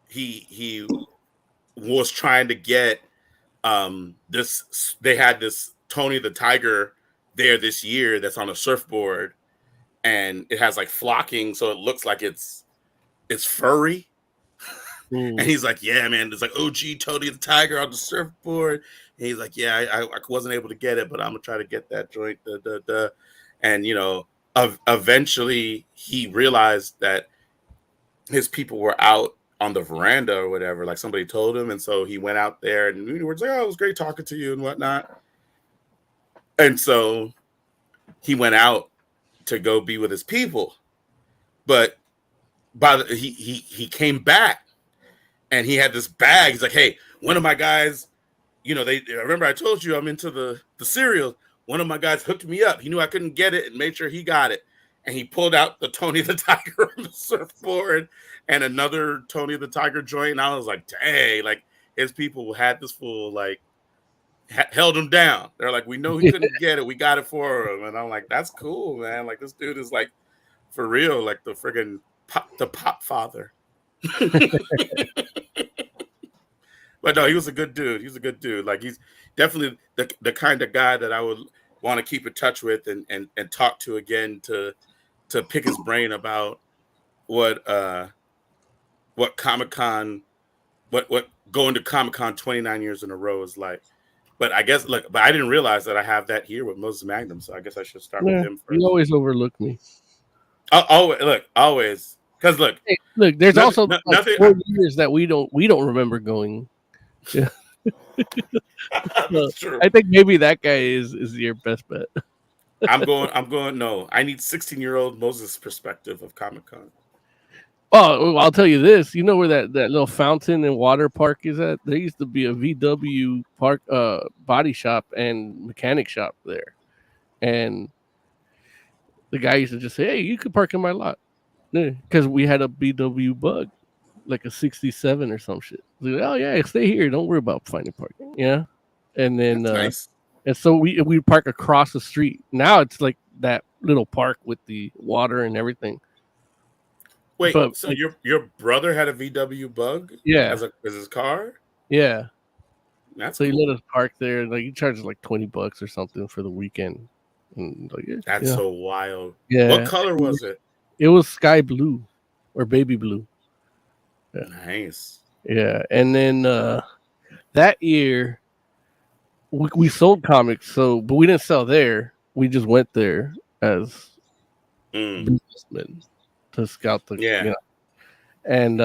he was trying to get this. They had this Tony the Tiger there this year that's on a surfboard, and it has like flocking, so it looks like it's furry. And he's like, yeah, man, it's like OG Tony the Tiger on the surfboard. And he's like, yeah, I wasn't able to get it, but I'm gonna try to get that joint. And eventually he realized that his people were out on the veranda or whatever, like somebody told him, and so he went out there, and we were like, oh, it was great talking to you and whatnot. And so he went out to go be with his people, but he came back. And he had this bag. He's like, hey, one of my guys, remember I told you I'm into the cereal. One of my guys hooked me up. He knew I couldn't get it and made sure he got it. And he pulled out the Tony the Tiger on the surfboard and another Tony the Tiger joint. And I was like, dang, like his people had this fool, like, held him down. They're like, we know he couldn't get it. We got it for him. And I'm like, that's cool, man. Like, this dude is like, for real, like the friggin' pop father. But no, he was a good dude. He was a good dude. Like, he's definitely the kind of guy that I would want to keep in touch with and talk to again to pick his brain about what Comic-Con, what going to Comic-Con 29 years in a row is like. But I guess, but I didn't realize that I have that here with Moses Magnum, so I guess I should start with him first. You always overlook me. Always. Because look, there's also nothing, 4 years that we don't remember going. Yeah. That's true. I think maybe that guy is your best bet. I'm going. No, I need 16-year-old Moses' perspective of Comic-Con. Oh, I'll tell you this. You know where that little fountain and water park is at? There used to be a VW park, body shop and mechanic shop there, and the guy used to just say, "Hey, you could park in my lot," because we had a VW Bug, like a '67 or some shit. Like, oh yeah, stay here. Don't worry about finding parking. Yeah, and then Nice. and so we park across the street. Now it's like that little park with the water and everything. Wait, But, so your brother had a VW Bug? Yeah. as his car? Yeah. That's So he cool. let us park there. Like he charges like $20 or something for the weekend. And like, That's yeah. so wild. Yeah. What color was it? It was sky blue or baby blue. Nice. Yeah. And then that year we sold comics, but we didn't sell there. We just went there as businessmen to scout the And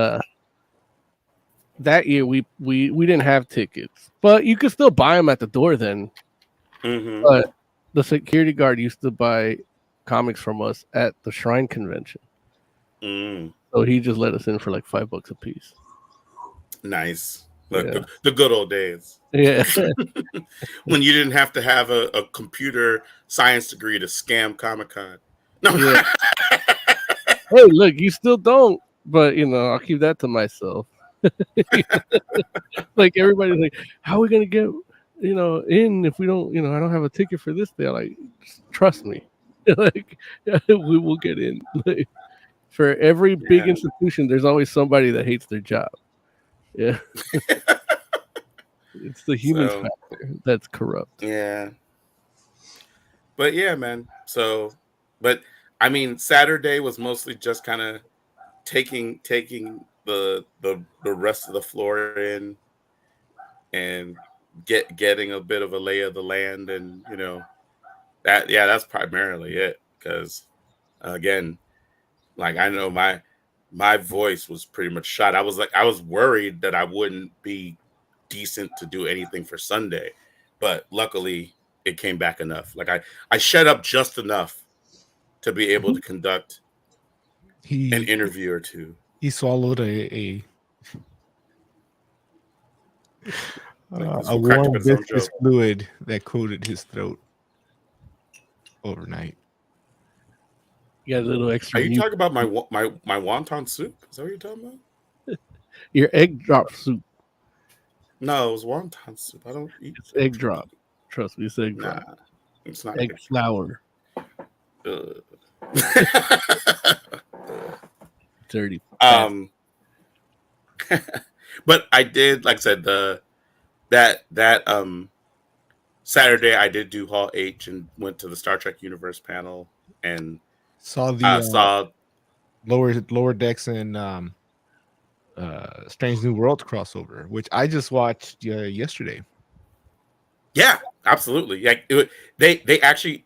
that year we didn't have tickets, but you could still buy them at the door then. Mm-hmm. But the security guard used to buy comics from us at the Shrine convention. Mm, So he just let us in for like $5 a piece. nice. Look, Yeah. the good old days. Yeah. When you didn't have to have a computer science degree to scam Comic-Con. No. Yeah. Hey, look, you still don't, but I'll keep that to myself. Like everybody's like, how are we gonna get in if we don't, I don't have a ticket for this day? I'm like, just trust me. Like we will get in. Like, for every big Yeah. institution, there's always somebody that hates their job. Yeah. It's the human So, factor that's corrupt. yeah. But yeah, man. So, but I mean, Saturday was mostly just kind of taking the rest of the floor in and getting a bit of a lay of the land, and that's primarily it. Because again, like I know my voice was pretty much shot. I was worried that I wouldn't be decent to do anything for Sunday, but luckily it came back enough. Like I shut up just enough to be able to conduct an interview or two. He swallowed a Like, this a fool cracked warm up its own viscous joke. fluid that coated his throat overnight. You got a little Are extra. you talking about my wonton soup? Is that what you're talking about? Your egg drop soup. No, it was wonton soup. I don't eat It's egg drop. Trust me, it's egg Nah, drop. it's not Egg flour. Ugh. Dirty. But I did, like I said, that Saturday I did do Hall H and went to the Star Trek Universe panel and Saw the saw lower decks and Strange New Worlds crossover, which I just watched yesterday. Yeah, absolutely. Like they actually,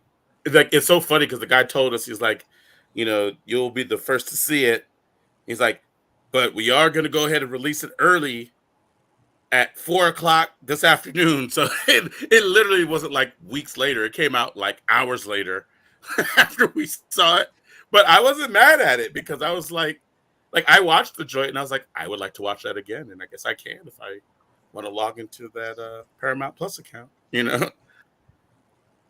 like, it's so funny because the guy told us, he's like, you'll be the first to see it. He's like, but we are going to go ahead and release it early at 4:00 this afternoon. So it literally wasn't like weeks later. It came out like hours later after we saw it. But I wasn't mad at it because I was like I watched the joint and I was like, I would like to watch that again. And I guess I can if I want to log into that Paramount Plus account,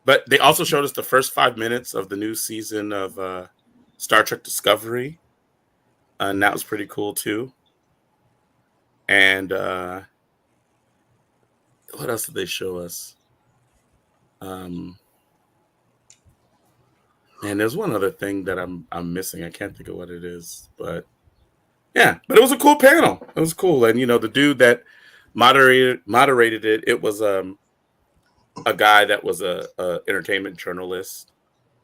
But they also showed us the first 5 minutes of the new season of Star Trek Discovery. And that was pretty cool too. And what else did they show us? And there's one other thing that I'm missing. I can't think of what it is, but yeah, but it was a cool panel. It was cool. And the dude that moderated it, it was a guy that was a entertainment journalist,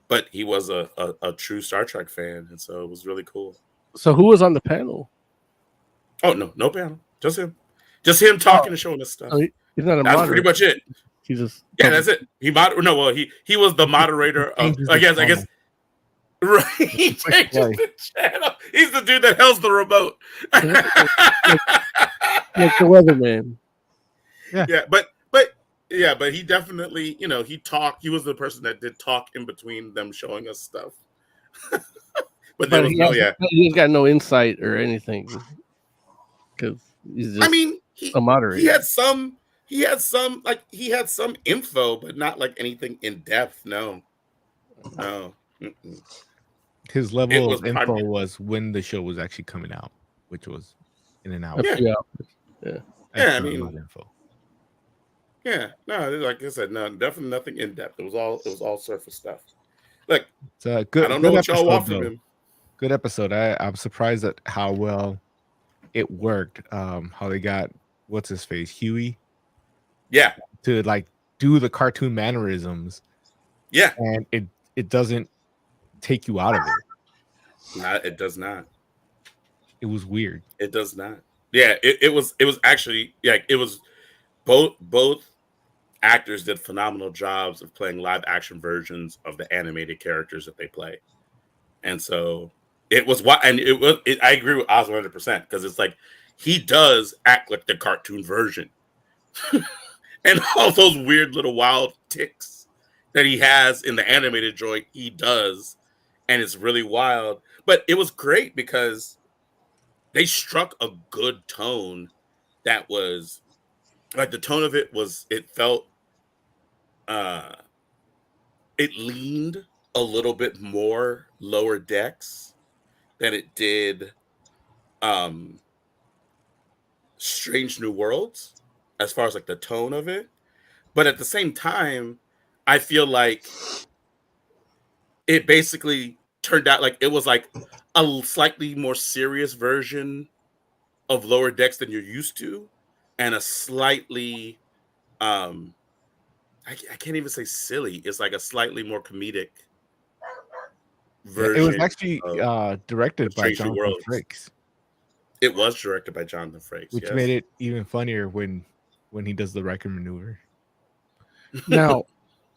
but he was a true Star Trek fan, and so it was really cool. So who was on the panel? Oh, no panel. Just him talking and showing us stuff. Oh, he's not a That's moderator. pretty much it. He's just That's it. He was the moderator of, I guess. Right. He changes the channel. He's the dude that holds the remote. like the weatherman. Yeah, but he definitely, he talked. He was the person that did talk in between them showing us stuff. But there was he's got no insight or anything because he's just a moderator. He had some info, but not like anything in depth. No. Mm-mm. His level of info was when the show was actually coming out, which was in an hour. Yeah. I mean, info. Yeah, no, like I said, no, definitely nothing in depth. It was all surface stuff. Look, it's a good. I don't know what y'all want from though. him. Good episode. I'm surprised at how well it worked. How they got what's his face, Huey. Yeah. To like do the cartoon mannerisms. Yeah. And it doesn't take you out of it. It does not. It was weird. It does not. Yeah, it was actually, it was both actors did phenomenal jobs of playing live action versions of the animated characters that they play. And so it was I agree with Oz 100% because it's like he does act like the cartoon version. And all those weird little wild ticks, that he has in the animated joint, he does, and it's really wild. But it was great because they struck a good tone that was like the tone of it was it felt it leaned a little bit more Lower Decks than it did Strange New Worlds as far as like the tone of it. But at the same time, I feel like it basically turned out like it was like a slightly more serious version of Lower Decks than you're used to, and a slightly I can't even say silly. It's like a slightly more comedic version. It was actually directed by Strange New Jonathan Worlds. Frakes, It was directed by Jonathan Frakes, which yes. made it even funnier when he does the Riker maneuver. Now,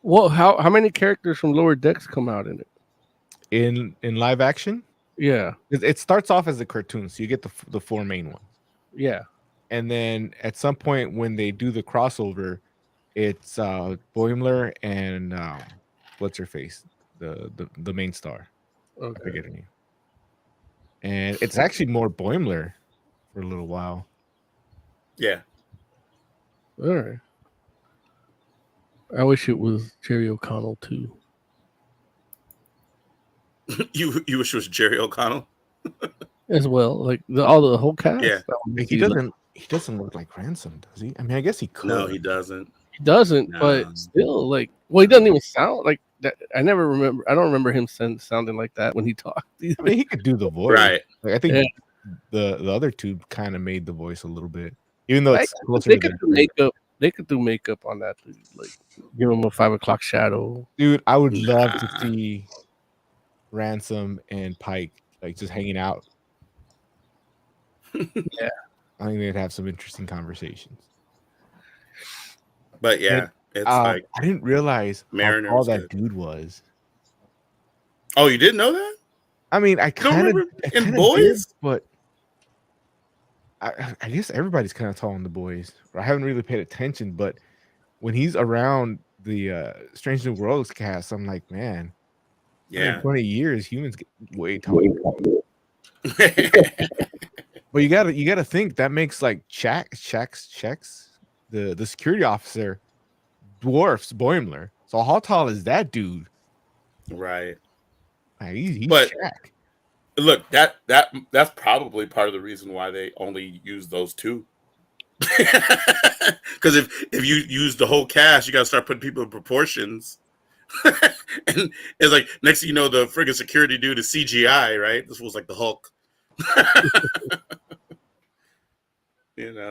well, how many characters from Lower Decks come out in it? In live action, Yeah, it starts off as a cartoon, so you get the four main ones, yeah. and then at some point when they do the crossover, it's Boimler and what's her face, the main star. I Okay. forget her name. And it's actually more Boimler for a little while. Yeah. All right. I wish it was Jerry O'Connell too. You wish it was Jerry O'Connell? As well, like the whole cast. Yeah. That would Like, be he doesn't look like Ransom, does he? I mean, I guess he could. No, he doesn't. He doesn't, No. but still, like, well, he doesn't even sound like that. I don't remember him sounding like that when he talked. I mean, he could do the voice. Right. Like, I think Yeah. the other two kind of made the voice a little bit, even though it's closer They to could the do makeup. They could do makeup on that, like give him a 5 o'clock shadow. Dude, I would love to Nah. see Ransom and Pike like just hanging out. Yeah. I think they'd have some interesting conversations. But yeah, it's I like, didn't realize how Mariner tall was that good. dude was. oh, you didn't know that? I mean, I kind of remember in Boys? but I guess everybody's kind of tall in the boys. I haven't really paid attention, but when he's around the Strange New Worlds cast, I'm like, man, Yeah. 20 years, humans get way taller. But you gotta think that makes like checks the security officer dwarfs Boimler. So how tall is that dude? right. He's But- Shaq. Look, that's probably part of the reason why they only use those two. Because if you use the whole cast, you got to start putting people in proportions. And it's like next thing you know, the friggin' security dude is CGI, right? This was like the Hulk.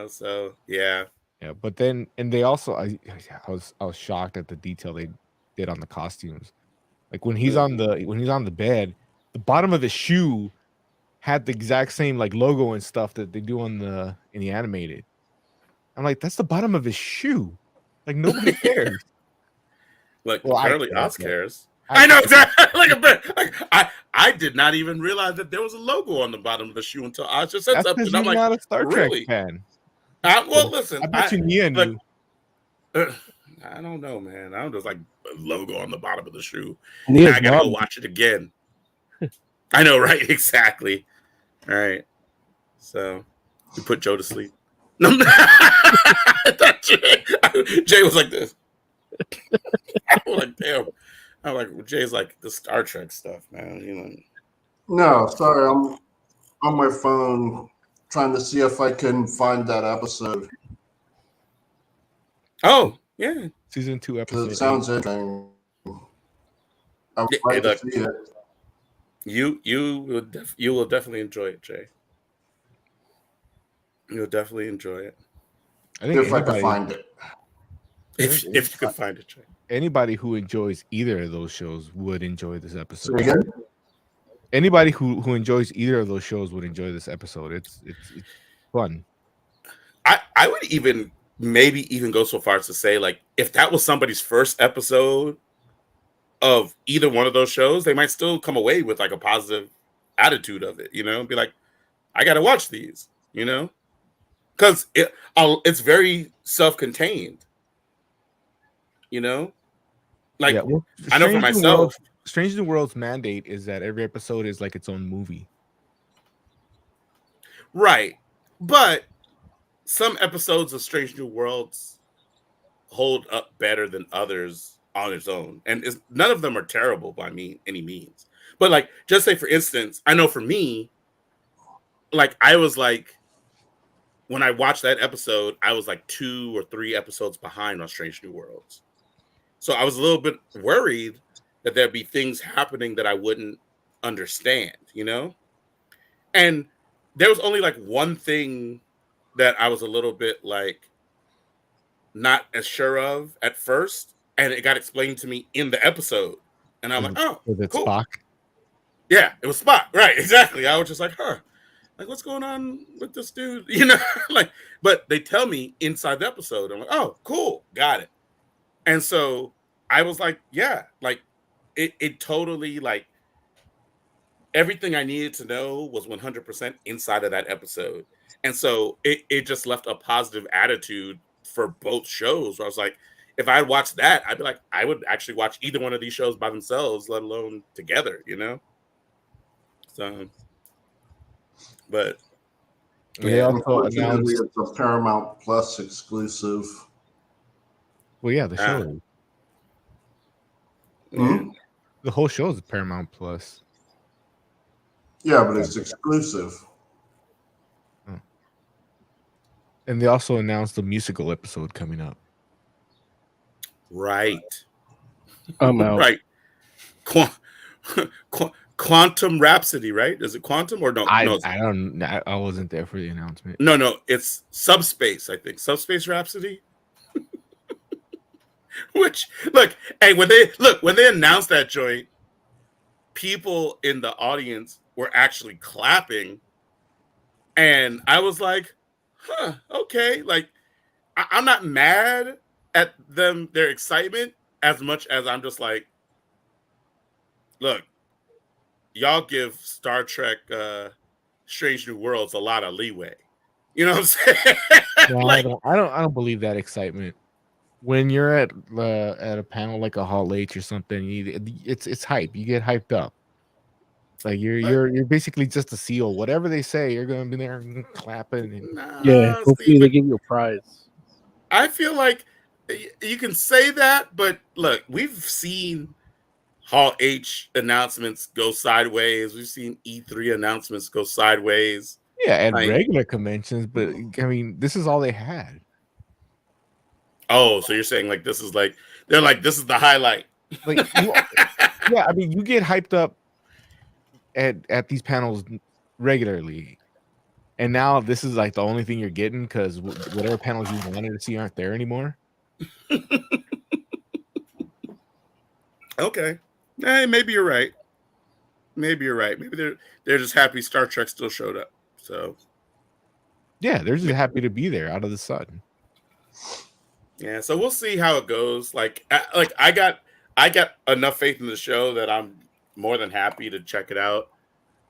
So yeah. Yeah, but then and they also I was shocked at the detail they did on the costumes. Like when he's on the bed, the bottom of the shoe had the exact same like logo and stuff that they do in the animated. I'm like, that's the bottom of his shoe. Like nobody cares. Like Well, I apparently care, Oz but- cares. I know exactly. I did not even realize that there was a logo on the bottom of the shoe until Oz just said That's something. because I'm you're like, not a Star really? Trek fan. well, listen. I bet you Nia look, knew. I don't know, man. I don't just like a logo on the bottom of the shoe. Nia's I gotta go mom- watch it again. I know, right? Exactly. All right. So we put Joe to sleep. No, I thought Jay was like this. I was like, damn. I'm like, Jay's like the Star Trek stuff, man. You know. No, sorry, I'm on my phone trying to see if I can find that episode Oh, yeah. Season 2 because episode. it sounds interesting. I would Yeah, like to look. see it. You will definitely enjoy it, Jay. You'll definitely enjoy it I think If I can anybody, find it. if you can find it, Jay. anybody who enjoys either of those shows would enjoy this Say episode. again? Anybody who enjoys either of those shows would enjoy this episode. It's fun. I would even maybe even go so far as to say, like, if that was somebody's first episode of either one of those shows, they might still come away with like a positive attitude of it, be like, I gotta watch these, because it's very self-contained, Like, yeah, well, I know for myself. Strange New World's mandate is that every episode is like its own movie. Right. But some episodes of Strange New Worlds hold up better than others on its own. And none of them are terrible by any means. But like, just say for instance, I know for me, like I was like, when I watched that episode, I was like 2 or 3 episodes behind on Strange New Worlds. So I was a little bit worried that there'd be things happening that I wouldn't understand, you know? And there was only like one thing that I was a little bit like not as sure of at first, and it got explained to me in the episode. And I'm like, oh, Was it cool. Spock? Yeah, it was Spock. Right, exactly. I was just like, huh. Like, what's going on with this dude? You know, like, but they tell me inside the episode. I'm like, oh, cool, got it. And so I was like, yeah, like it totally like everything I needed to know was 100% inside of that episode. And so it just left a positive attitude for both shows where I was like, if I had watched that, I'd be like, I would actually watch either one of these shows by themselves, let alone together, you know? So, but They yeah. also Unfortunately, announced. it's a Paramount Plus exclusive. Well, yeah, the Ah. show. Hmm? The whole show is Paramount Plus. Yeah, but it's exclusive. And they also announced the musical episode coming up. Right. I'm out. Right. Quantum Rhapsody, right? Is it Quantum or no? I no, don't. I wasn't there for the announcement. no. It's Subspace, I think. Subspace Rhapsody. Which look, hey, when they announced that joint, people in the audience were actually clapping, and I was like, huh, okay. Like, I'm not mad at their excitement as much as I'm just like, look, y'all give Star Trek Strange New Worlds a lot of leeway. You know what I'm saying? No, Like, I don't believe that excitement. When you're at a panel like a Hall H or something, it's hype. You get hyped up. Like you're basically just a seal. Whatever they say, you're gonna be there clapping. And... Yeah, hopefully Steven, they give you a prize. I feel like you can say that, but look, we've seen Hall H announcements go sideways. We've seen E3 announcements go sideways. Yeah, at Like- regular conventions, but I mean, this is all they had. Oh, so you're saying like this is like they're like this is the highlight. Like, yeah, I mean, you get hyped up at these panels regularly, and now this is like the only thing you're getting because whatever panels you wanted to see aren't there anymore. Okay, hey, maybe you're right. Maybe you're right. Maybe they're just happy Star Trek still showed up. So Yeah, they're just happy to be there out of the sun. yeah, so we'll see how it goes. Like I got enough faith in the show that I'm more than happy to check it out.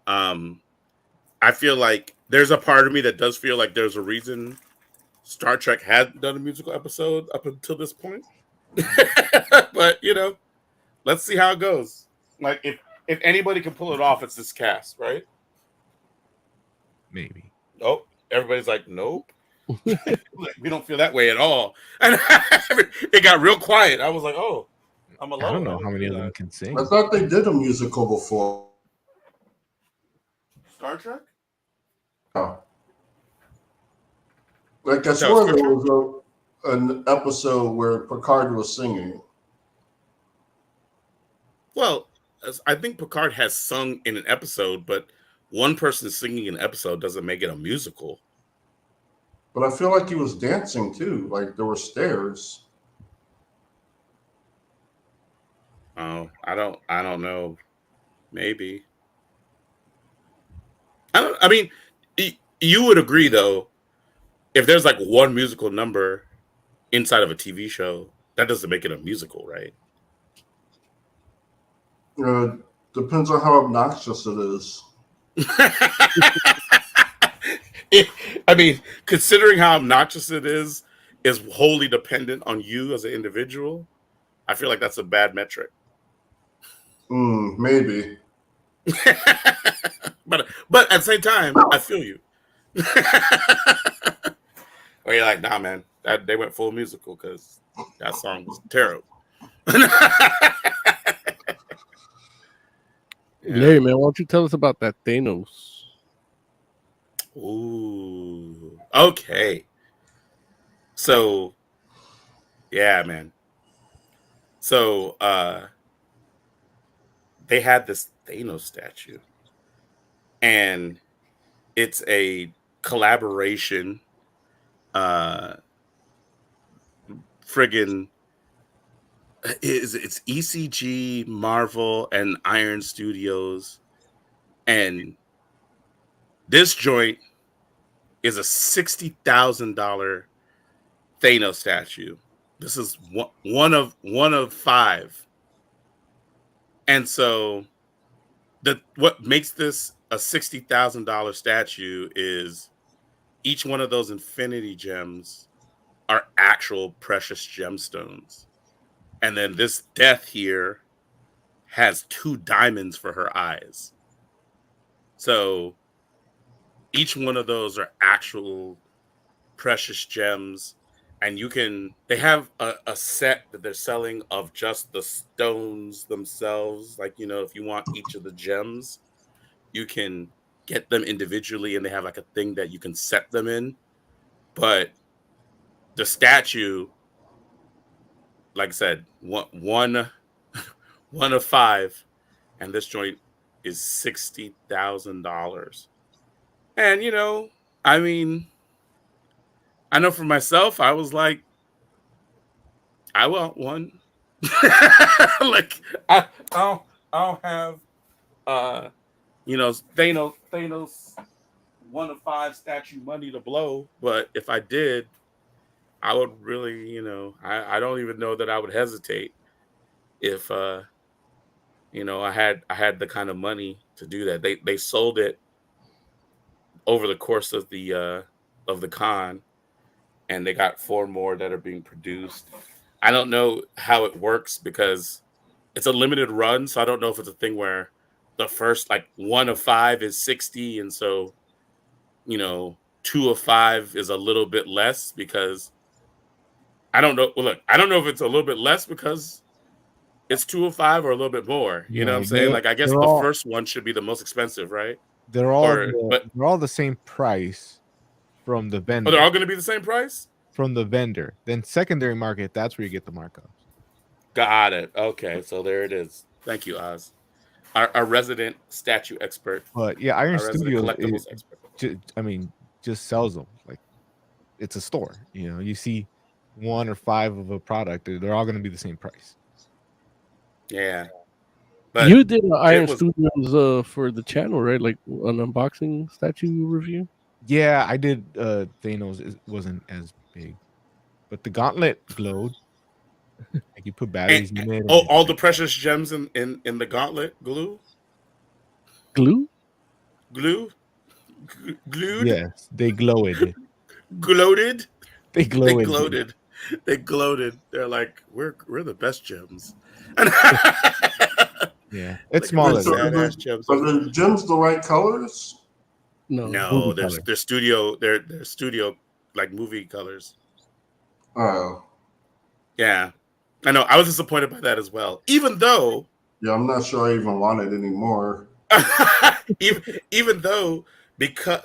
I feel like there's a part of me that does feel like there's a reason Star Trek hadn't done a musical episode up until this point. But you know, let's see how it goes. Like if anybody can pull it off, it's this cast, right? Maybe. Oh, everybody's like, nope. We don't feel that way at all. And it got real quiet. I was like, oh, I'm alone. I don't know how many feel of them that. can sing. I thought they did a musical before. Star Trek? Oh. Like I No, swore Star there was an episode where Picard was singing. Well, I think Picard has sung in an episode, but one person singing an episode doesn't make it a musical. But I feel like he was dancing too. Like there were stairs. Oh, I don't know. Maybe. I mean, you would agree though, if there's like one musical number inside of a TV show, that doesn't make it a musical, right? Depends on how obnoxious it is. I mean, considering how obnoxious it is wholly dependent on you as an individual. I feel like that's a bad metric. Maybe. but at the same time, I feel you. Or you're like, nah, man, they went full musical because that song was terrible. Larry, man, why don't you tell us about that Thanos? Ooh, okay. So, yeah, man. So, they had this Thanos statue, and it's a collaboration. Friggin' it's ECG, Marvel, and Iron Studios, and this joint is a $60,000 Thanos statue. This is one of 5, and so what makes this a $60,000 statue is each one of those infinity gems are actual precious gemstones. And then this death here has 2 diamonds for her eyes. So each one of those are actual precious gems. And they have a set that they're selling of just the stones themselves. Like, if you want each of the gems, you can get them individually, and they have like a thing that you can set them in. But the statue, like I said, one of 5, and this joint is $60,000. And I mean, I know for myself, I was like, I want one. Like I don't have Thanos 1 of 5 statue money to blow, but if I did, I would really, I don't even know that I would hesitate if I had the kind of money to do that. They sold it over the course of the con, and they got 4 more that are being produced. I don't know how it works because it's a limited run, so I don't know if it's a thing where the first 1 of 5 is 60, and so 2 of 5 is a little bit less because I don't know. Well, look, I don't know if it's a little bit less because it's 2 of 5 or a little bit more. You know what I'm saying? I guess the first one should be the most expensive, right? They're all the same price from the vendor. Oh, they're all going to be the same price? From the vendor. Then secondary market, that's where you get the markups. Got it. Okay, so there it is. Thank you, Oz. Our resident statue expert. But yeah, Iron Studios just sells them. Like, it's a store. You see 1 or 5 of a product, they're all going to be the same price. Yeah. But you did Iron Studios for the channel, right? Like an unboxing statue review? Yeah, I did. Thanos wasn't as big, but the gauntlet glowed. Like you put batteries in it. All the precious gems in the gauntlet glue? Glue? Glued? Yes, they glowed. Gloated? They glowed. They gloated. They're like, we're the best gems. Yeah, it's smaller. Are the gems the right colors? No, they're studio. They're studio movie colors. Oh, yeah, I know. I was disappointed by that as well. Even though, I'm not sure I even want it anymore. even though, because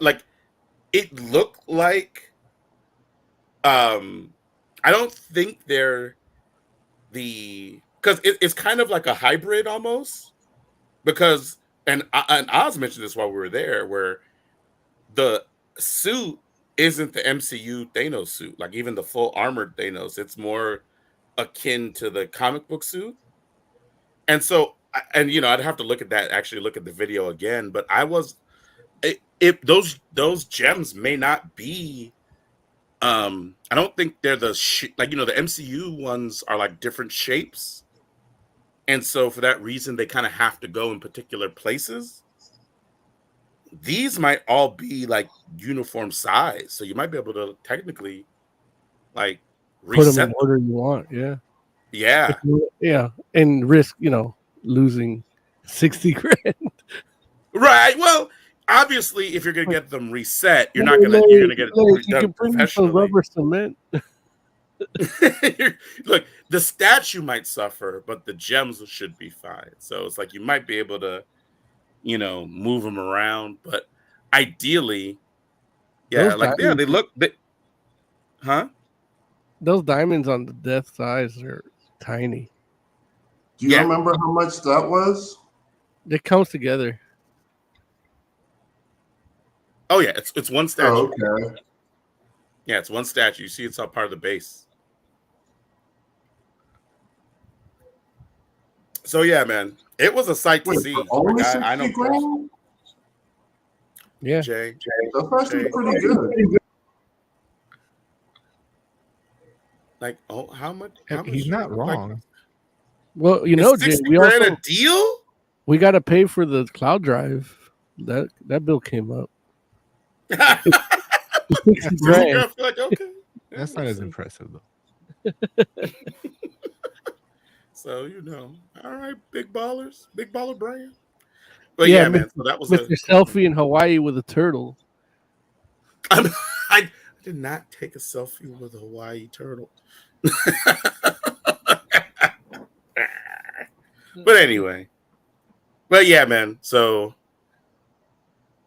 it looked like, I don't think they're because it's kind of like a hybrid almost. Because and Oz mentioned this while we were there, where the suit isn't the MCU Thanos suit. Like even the full armored Thanos, it's more akin to the comic book suit. And so, I'd have to look at that. Actually, look at the video again. But those gems may not be. I don't think they're the the MCU ones are like different shapes, and so for that reason they kind of have to go in particular places. These might all be like uniform size, so you might be able to technically put them in order you want. Yeah. Yeah. Yeah, and risk losing 60 grand. Right. Well, obviously, if you're gonna get them reset, you're Hey, gonna get Larry, it you done can bring me some professionally. rubber cement. Look, the statue might suffer, but the gems should be fine. So it's like you might be able to, move them around. But ideally, yeah, Those like yeah, diamonds, huh? those diamonds on the death's eyes are tiny. Do you Yeah. remember how much that was? It comes together. Oh yeah, it's one statue. Oh, okay. Yeah, it's one statue. You see, it's all part of the base. So yeah, man, it was a sight to Wait, see. for only Like, I 60 know grand? Yeah. Jay. That's actually pretty good. Like, oh, how much? He's not like, wrong. Well, is Jay, 60 we grand also a deal? we got to pay for the cloud drive. That bill came up. 60 grand. I feel like, okay. That's not as impressive though. So all right, big ballers, big baller brand. But yeah, man. So that was Mr. Selfie in Hawaii with a turtle. I did not take a selfie with a Hawaii turtle. But anyway, yeah, man. So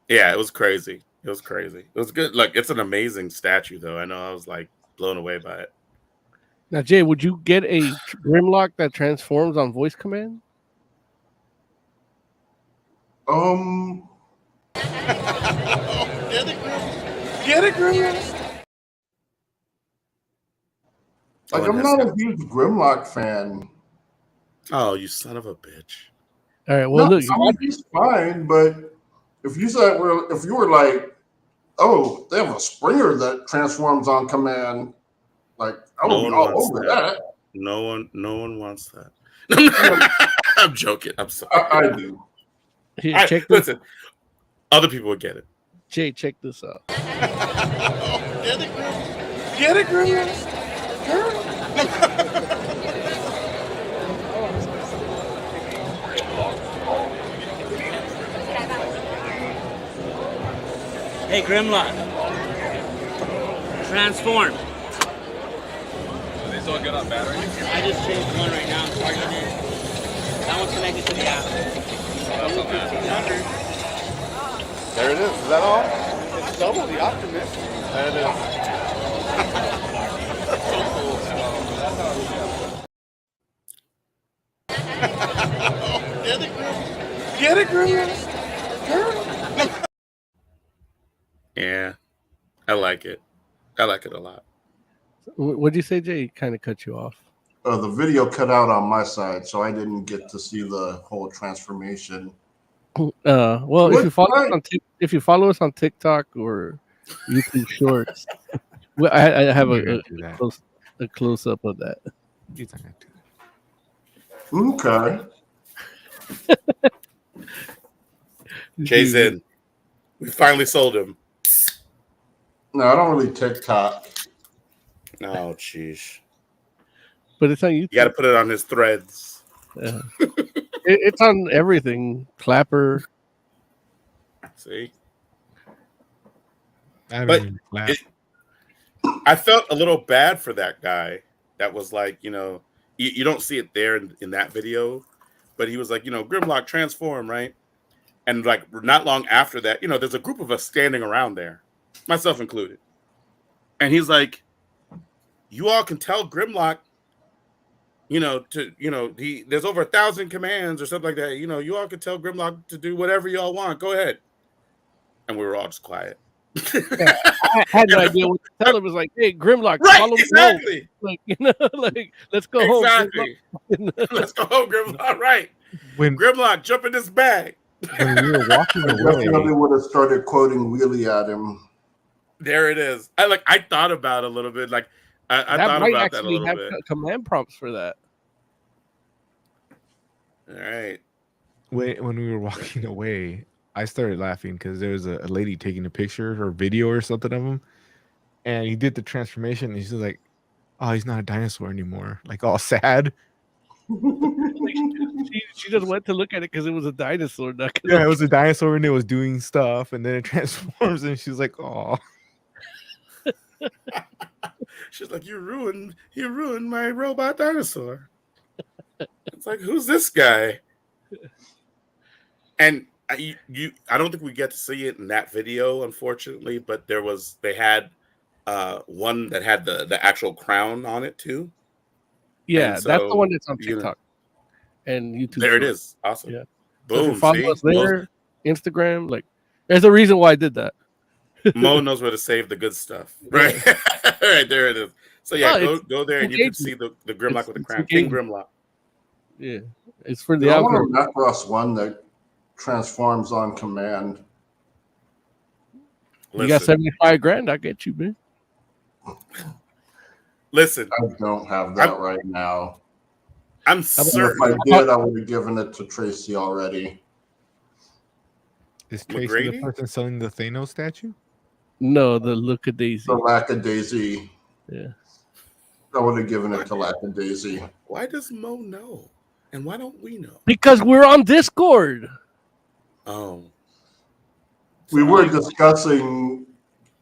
yeah, it was crazy. It was crazy. It was good. Look, it's an amazing statue, though. I know I was like blown away by it. Now, Jay, would you get a Grimlock that transforms on voice command? Get it, Grimlock. Like, I'm not a huge Grimlock fan. Oh, you son of a bitch! All right. Well, No, look, I mean, he's fine, but if you were like, oh, they have a Springer that transforms on command, like I would be all over that. No one wants that. I'm joking. I'm sorry. I do. here, check this. Listen, other people would get it. Jay, check this out. Get it, Grimlock. Hey, Grimlock. Transform. Are they still good on battery? I just changed one right now. I'm charging it. That one's connected to the app. That's not bad. 1500. There it is. Is that all? It's double the Optimus. There it is. Get it, Grimlock. Yeah, I like it. I like it a lot. What'd you say, Jay? Kind of cut you off. The video cut out on my side, so I didn't get to see the whole transformation. Well, if you follow us on TikTok or YouTube Shorts, I have a close up of that. He's not gonna do that. Okay. Jay's in. We finally sold him. No, I don't really TikTok. Oh, jeez. But it's on YouTube. You got to put it on his threads. It's on everything. Clapper. See? I But don't even I felt a little bad for that guy. That was like, you don't see it there in that video, but he was like, Grimlock transform, right? And like not long after that, there's a group of us standing around there, myself included. And he's like, you all can tell Grimlock, there's over 1,000 commands or something like that. You all can tell Grimlock to do whatever y'all want. Go ahead. And we were all just quiet. I had no idea what to tell him. It was like, hey, Grimlock, Right, follow exactly. me home. Like, let's go home. Exactly. Let's go home, Grimlock. Right. when Grimlock, jump in this bag. when we were walking I away, definitely would have started quoting Wheelie at him. There it is. I thought about it a little bit. Like I that thought might about that a actually little have bit. command prompts for that. All right. when we were walking away, I started laughing because there was a lady taking a picture or video or something of him, and he did the transformation, and she's like, oh, he's not a dinosaur anymore. Like all sad. She just went to look at it because it was a dinosaur. Not 'cause Yeah, it was a dinosaur and it was doing stuff, and then it transforms, and she's like, oh. She's like, you ruined my robot dinosaur. It's like, who's this guy? And I don't think we get to see it in that video, unfortunately, but they had one that had the actual crown on it too. Yeah, And that's the so, one that's on you know, TikTok and YouTube. There it Shorts. is. Awesome. Yeah. So if Boom. you follow See? us there, Instagram, like there's a reason why I did that. Mo knows where to save the good stuff. Right. Right, there it is. So yeah, Oh, go there and you can see the Grimlock with the crown. King Grimlock. Yeah, it's for the I want algorithm. a Macross one that transforms on command. You got 75 grand, I get you, man. Listen, I don't have that right now. I'm If certain. I did, I would have given it to Tracy already. Is Tracy the McGrady? person selling the Thanos statue? No, the look at Daisy. The Lackadaisy. Yeah. I would have given it to Lackadaisy. Why does Mo know? And why don't we know? Because we're on Discord. Oh. We were discussing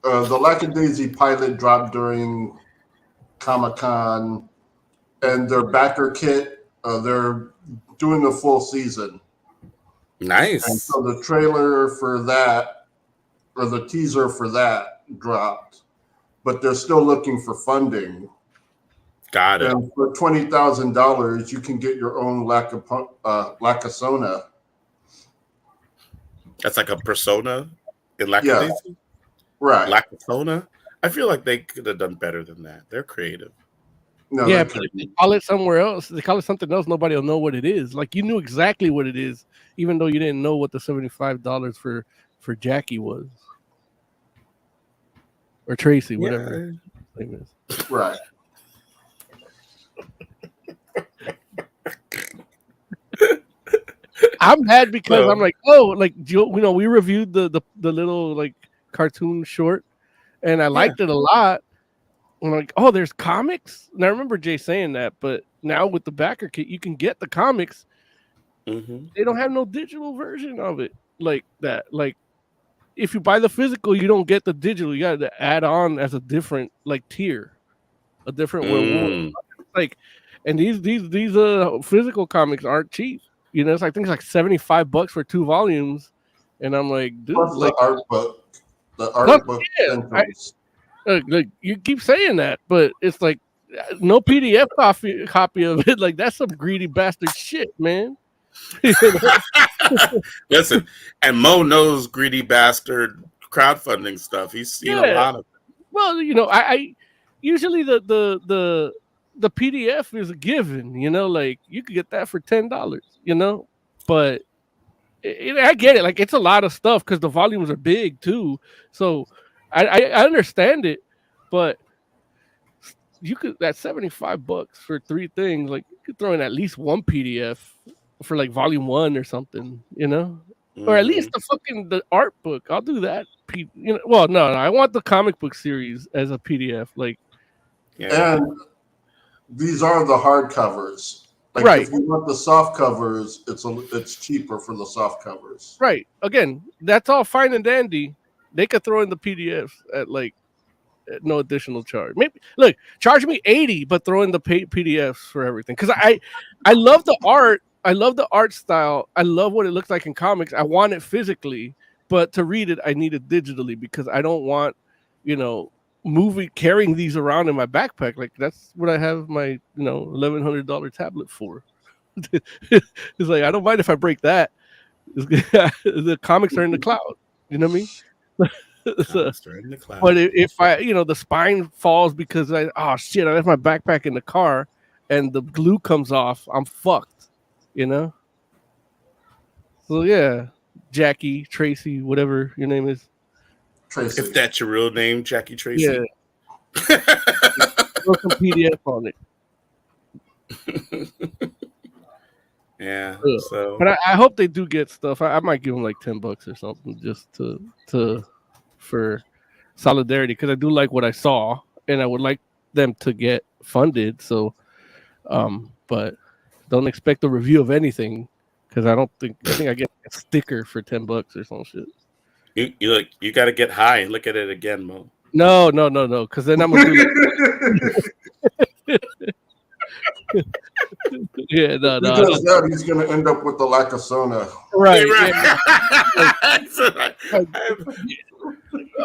the Lackadaisy pilot dropped during Comic-Con, and their backer kit, they're doing a full season. Nice. And so the trailer for that, or the teaser for that, dropped, but they're still looking for funding. Got it. And for $20,000, you can get your own Lackasona. That's like a persona in Lackadaisy? Right. Lackasona? I feel like they could have done better than that. They're creative. No, Yeah, they but if couldn't. they call it somewhere else, they call it something else, nobody will know what it is. Like you knew exactly what it is, even though you didn't know what the $75 for Jackie was. Or Tracy, whatever her name is. Right. I'm mad because So- I'm like, oh, like we reviewed the little like cartoon short, and I liked it a lot. I'm like, oh, there's comics, and I remember Jay saying that, but now with the backer kit, you can get the comics. Mm-hmm. They don't have no digital version of it like that. Like, if you buy the physical, you don't get the digital. You got to add on as a different like tier, a different like, and these physical comics aren't cheap. You know, it's like things like $75 for 2 volumes, and I'm like, dude, Plus like, the art book. The art Plus, book. yeah, sentence. like you keep saying that, but it's like no PDF copy of it. Like that's some greedy bastard shit, man. You know? Listen, and Mo knows greedy bastard crowdfunding stuff. He's seen a lot of it. Well, you know, I usually the PDF is a given. You know, like you could get that for $10. You know, but I get it. Like it's a lot of stuff because the volumes are big too. So I understand it, but you could that $75 for 3 things. Like you could throw in at least one PDF for like volume 1 or something. You know. Or at least the art book. I'll do that. You know, well, no, I want the comic book series as a PDF. Like, And these are the hard covers. Like Right. if you want the soft covers, it's cheaper for the soft covers. right. Again, that's all fine and dandy. They could throw in the PDFs at at no additional charge. Maybe look, charge me $80, but throw in the PDFs for everything. Because I love the art. I love the art style. I love what it looks like in comics. I want it physically, but to read it, I need it digitally because I don't want, you know, carrying these around in my backpack. Like that's what I have my, you know, $1,100 tablet for. It's like I don't mind if I break that. The comics are in the cloud. You know what I mean? So, in the cloud. but if I, you know, the spine falls because oh shit, I left my backpack in the car and the glue comes off, I'm fucked. You know? So yeah, Jackie, Tracy, whatever your name is. Tracy. If that's your real name, Jackie Tracy. Yeah. Throw some PDF on it. Yeah. Ugh. So, But I hope they do get stuff. I might give them like $10 or something just for solidarity because I do like what I saw and I would like them to get funded. So, but don't expect a review of anything because I think I get a sticker for $10 or some shit. You got to get high and look at it again, Mo. No, because then I'm gonna do yeah, no. Because that he's gonna end up with the Lacasona. Right.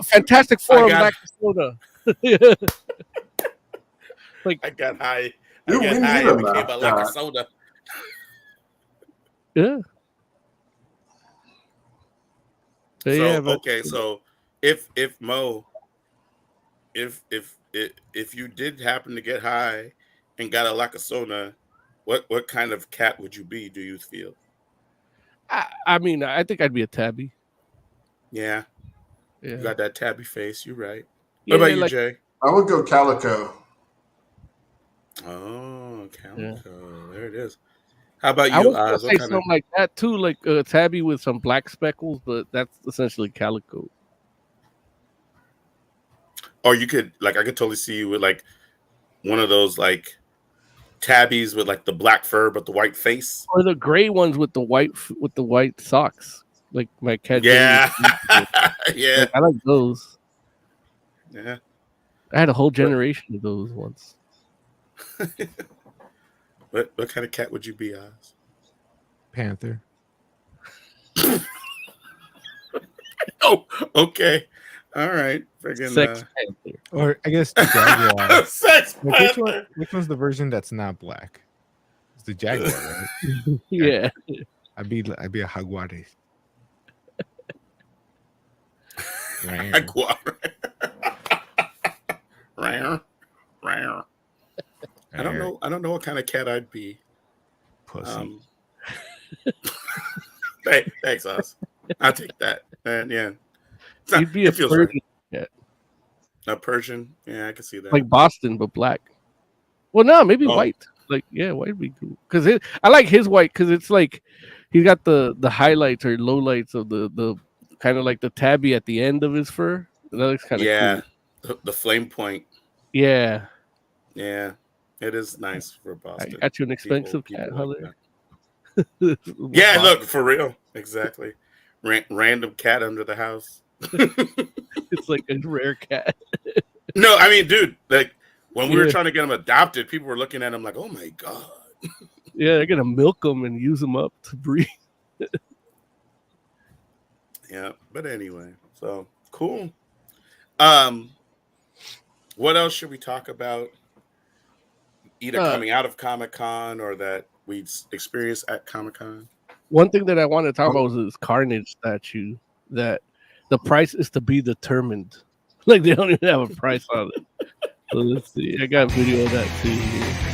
Fantastic Four I Lacasona. Like I got high. Dude, we I got need high a and became a mascot. Lacasona. yeah. So Yeah, but okay, so if Mo, if you did happen to get high and got a Lacasona, what kind of cat would you be? Do you feel? I mean, I think I'd be a tabby. Yeah, Yeah. you got that tabby face. You're right. Yeah, What about you, like- Jay? I would go Calico. Oh, Calico. Yeah. There it is. How about I you, was gonna Oz? say What kind something like that too, like a tabby with some black speckles, but that's essentially calico. Or you could I could totally see you with like one of those like tabbies with like the black fur but the white face. Or the gray ones with the white socks, like my cat. Yeah, Jamie. yeah, Like, I like those. yeah. I had a whole generation of those once. What kind of cat would you be, Oz? Panther. Oh, okay, all right. Friggin' Sex Panther. Or I guess Jaguar. Sex Like, Panther. which one's the version that's not black? It's the Jaguar, right? Yeah. I'd be a Jaguares. Right. Jaguar. Rare. I don't know. I don't know what kind of cat I'd be. Pussy. Hey, thanks, Oz. I'll take that. And yeah, It's not- You'd be a it feels right. Persian, A Persian. Yeah, I can see that. like Boston, but black. Well, no, maybe Oh. white. Like, yeah, white would be cool. Because I like his white because it's like he's got the highlights or lowlights of the kind of like the tabby at the end of his fur. That looks kind of yeah, cool. the flame point. Yeah. Yeah, it is nice for I Boston. got you an expensive People cat, like Holly. that. Yeah, look, for real. Exactly. Random cat under the house. It's like a rare cat. No, I mean, dude, like when we were Yeah. trying to get him adopted, people were looking at him like, oh my God. Yeah, they're gonna milk them and use them up to breed. Yeah, but anyway, so cool. What else should we talk about? Either coming out of Comic-Con or that we experienced at Comic-Con? One thing that I want to talk about was this Carnage statue that the price is to be determined. Like they don't even have a price on it. So let's see. I got a video of that too. Here.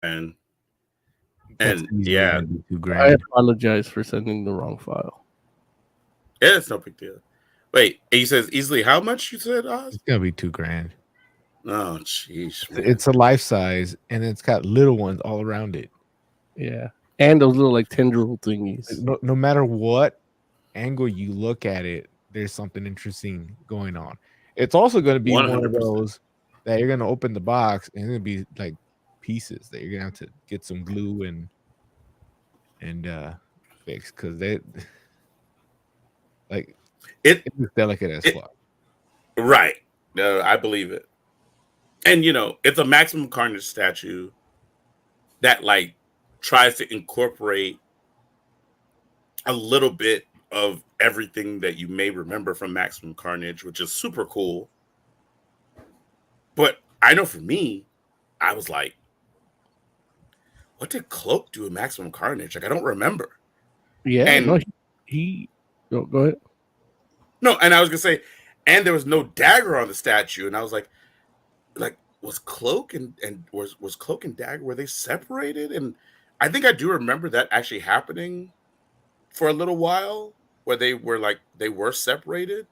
And That's easily yeah, gonna be I $2,000. apologize for sending the wrong file. yeah, it's no big deal. Wait, he says easily how much you said, Oz? It's gonna be $2,000. Oh, jeez. man. It's a life size, and it's got little ones all around it. Yeah. And those little like tendril thingies. No matter what angle you look at it, there's something interesting going on. It's also going to be one of 100%. those that you're going to open the box and it's going to be like pieces that you're going to have to get some glue and fix because they like It's delicate as fuck. Right. No, I believe it. And it's a Maximum Carnage statue that like tries to incorporate a little bit of everything that you may remember from Maximum Carnage, which is super cool. But I know for me, I was like, what did Cloak do in Maximum Carnage? Like, I don't remember. Yeah, And no, he go ahead. no, and I was gonna say, and there was no dagger on the statue, and I was like was Cloak and was Cloak and Dagger, were they separated? And I think I do remember that actually happening for a little while, where they were separated,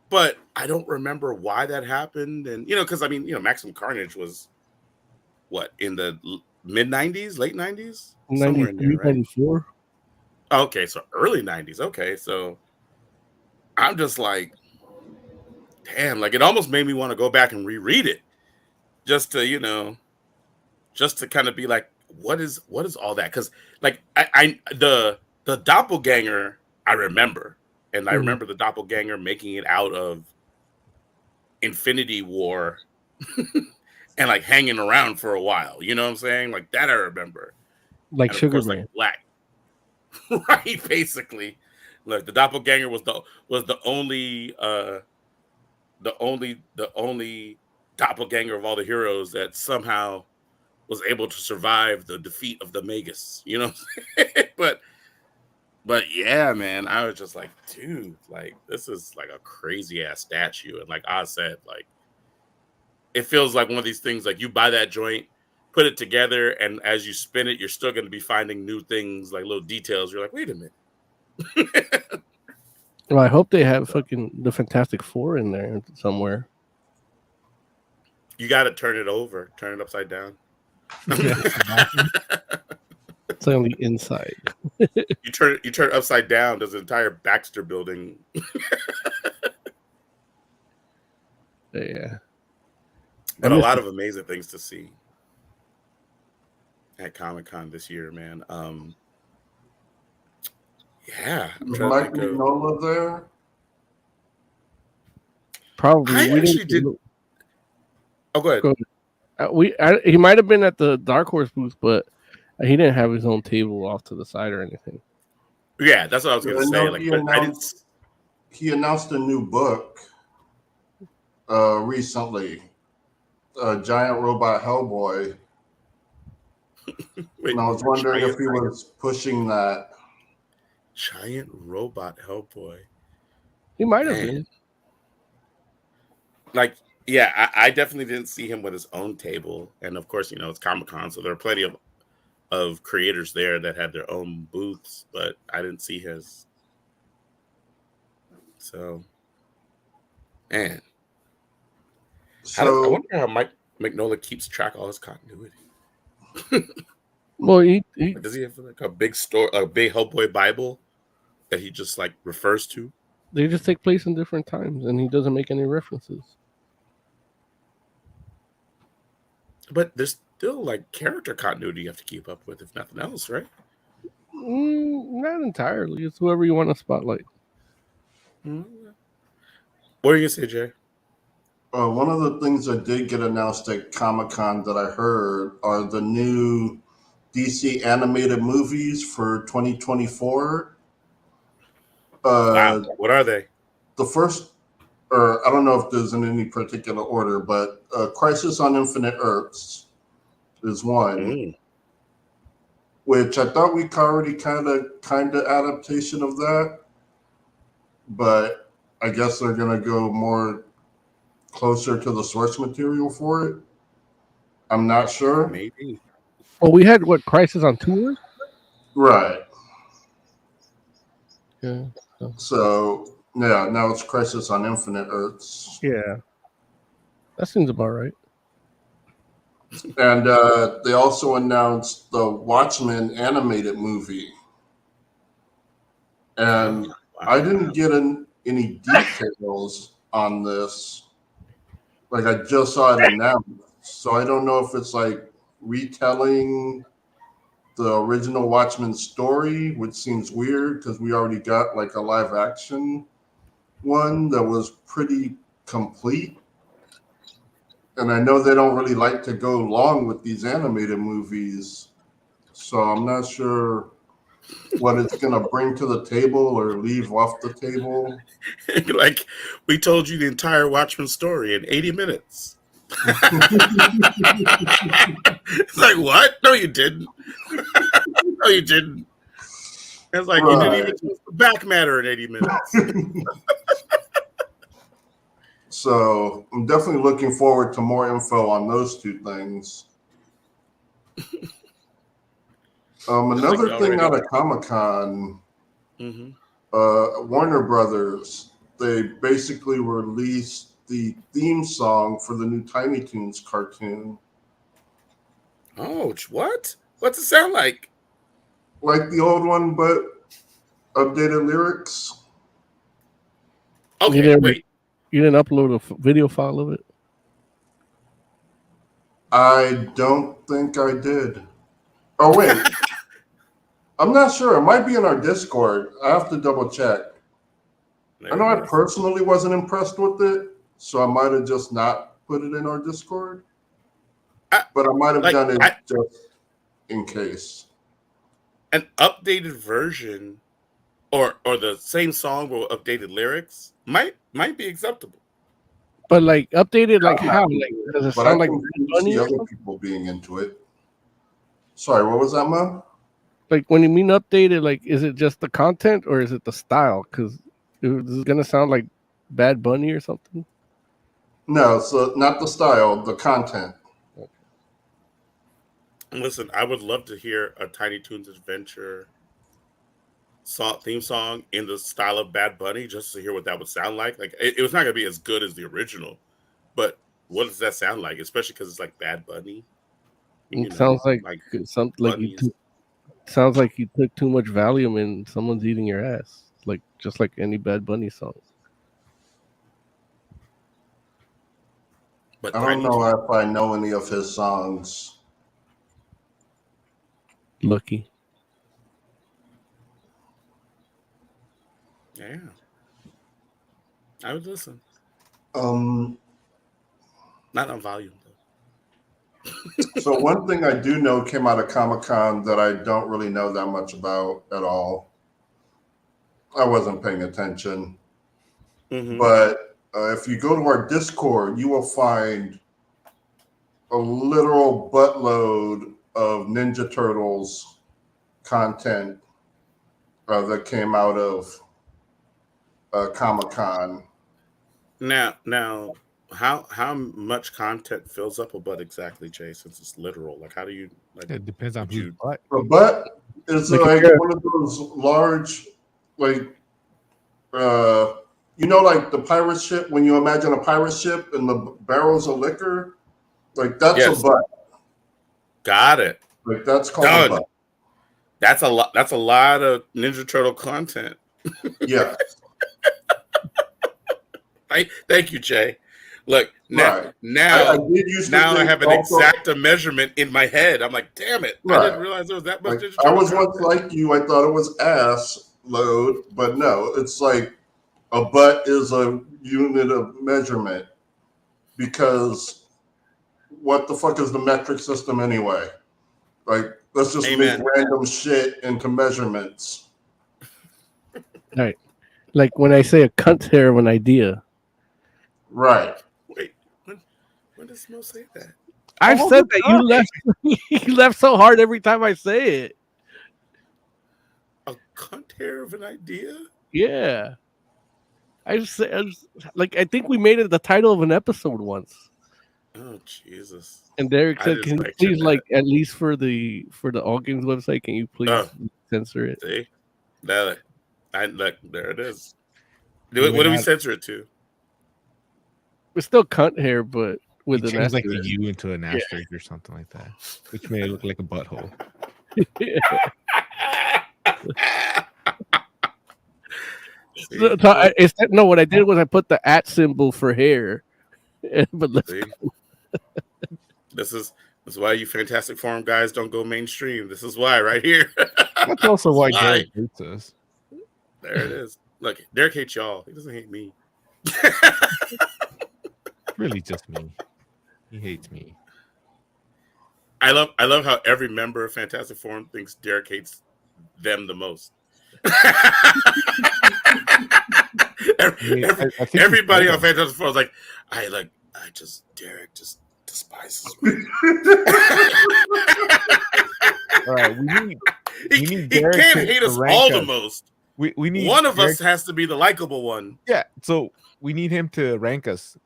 but I don't remember why that happened. And because I mean, Maximum Carnage was what, in the mid 90s, late 90s, somewhere in there, right? 94. Okay, so early 90s. Okay, so I'm just like, damn, like it almost made me want to go back and reread it just to kind of be like, what is all that? Because like the doppelganger I remember, and I remember the doppelganger making it out of Infinity War and like hanging around for a while. You know what I'm saying? Like that I remember. Like And of Sugar course, Man. like black. Right, basically. Look, the doppelganger was the only doppelganger of all the heroes that somehow was able to survive the defeat of the Magus. You know what I'm saying? But yeah, man, I was just like, dude, like this is like a crazy ass statue. And like Oz said, like it feels like one of these things like you buy that joint, put it together, and as you spin it, you're still going to be finding new things, like little details. You're like, wait a minute. Well, I hope they have fucking the Fantastic Four in there somewhere. You got to turn it over, turn it upside down. It's on the inside. You turn it upside down. There's an entire Baxter building. Yeah. But a lot of amazing things to see at Comic-Con this year, man. Yeah. Was Mike Mignola there? Probably. I actually did. Oh, go ahead. Go ahead. He might have been at the Dark Horse booth, but he didn't have his own table off to the side or anything. Yeah, that's what I was going to say. Like, he announced a new book recently, Giant Robot Hellboy. Wait, and I was wondering if he was pushing that. Giant Robot Hellboy. He might have been. Like, yeah, I definitely didn't see him with his own table. And of course, it's Comic-Con, so there are plenty of creators there that had their own booths, but I didn't see his. So, man. I wonder how Mike Mignola keeps track of all his continuity. Well, does he have like a big Hellboy Bible that he just like refers to? They just take place in different times, and he doesn't make any references. But there's still like character continuity you have to keep up with, if nothing else, right? Not entirely. It's whoever you want to spotlight. What are you gonna say, Jay? One of the things that did get announced at Comic-Con that I heard are the new DC animated movies for 2024. Wow. What are they? The first, or I don't know if there's in any particular order, but Crisis on Infinite Earths is one, which I thought we already kind of adaptation of that, but I guess they're gonna go more closer to the source material for it. I'm not sure. Maybe. Well, we had Crisis on Tours? Right. Yeah. So yeah, now it's Crisis on Infinite Earths. Yeah. That seems about right. And they also announced the Watchmen animated movie. And I didn't get any details on this. Like I just saw it announced, so I don't know if it's like retelling the original Watchmen story, which seems weird because we already got like a live action one that was pretty complete. And I know they don't really like to go long with these animated movies, so I'm not sure what it's gonna bring to the table or leave off the table. Like we told you the entire Watchmen story in 80 minutes. It's like, what? No, you didn't. No, you didn't. It's like you didn't even do the back matter in 80 minutes. So I'm definitely looking forward to more info on those two things. Another thing out of Comic-Con, Warner Brothers, they basically released the theme song for the new Tiny Toons cartoon. Oh, what? What's it sound like? Like the old one, but updated lyrics. Okay, wait. You didn't upload a video file of it? I don't think I did. Oh, wait. I'm not sure. It might be in our Discord. I have to double check. I know I personally wasn't impressed with it, so I might have just not put it in our Discord. But I might have done it just in case. An updated version or the same song with updated lyrics might be acceptable. But like updated, like how? Like does it sound like see other people being into it? Sorry, what was that, Mo? Like when you mean updated, like is it just the content or is it the style? Because this is gonna sound like Bad Bunny or something. No, so not the style, the content. Listen, I would love to hear a Tiny Toons Adventure theme song in the style of Bad Bunny, just to hear what that would sound like. Like it was not gonna be as good as the original, but what does that sound like? Especially because it's like Bad Bunny. It sounds like something like sounds like you took too much Valium and someone's eating your ass, like just like any Bad Bunny song. But I don't know if I know any of his songs. Lucky. Yeah, I would listen. Not on volume though. So one thing I do know came out of Comic-Con that I don't really know that much about at all. I wasn't paying attention, but if you go to our Discord, you will find a literal buttload of Ninja Turtles content that came out of Comic-Con. Now, how much content fills up a butt exactly, Jay? Since it's literal, like how do you? Like, it depends on whose butt. A butt is like one of those large, like, like the pirate ship. When you imagine a pirate ship and the barrels of liquor, like that's a butt. Got it. Like that's called a butt. That's a lot. That's a lot of Ninja Turtle content. Yeah. Thank you, Jay. Look, now I have an exact measurement in my head. I'm like, damn it. Right. I didn't realize there was that much. I was once like you. I thought it was ass load, but no, it's like a butt is a unit of measurement because what the fuck is the metric system anyway? Like, let's just make random shit into measurements. Right. Like when I say a cunt hair of an idea. Right. Wait, when does Mo say that? I've said that. You left so hard every time I say it. A cunt hair of an idea? Yeah. I think we made it the title of an episode once. Oh Jesus! And Derek said, "Can you please, at least for the All Games website, can you please censor it?" See, there it is. What do we censor it to? It's still cunt hair, but with an like a U into an asterisk or something like that, which made it look like a butthole. No, what I did was I put the @ symbol for hair. But See? This is why you Fantastic Forum guys don't go mainstream. This is why right here. That's also why Why? Derek hates us. There it is. Look, Derek hates y'all. He doesn't hate me. Really, just me. He hates me. I love how every member of Fantastic Forum thinks Derek hates them the most. I think Everybody he's on Fantastic Forum is like, Derek just despises me. All right, we need He Derek can't to hate us rank all the us. most. We need One of Derek, us has to be the likable one. Yeah, so we need him to rank us.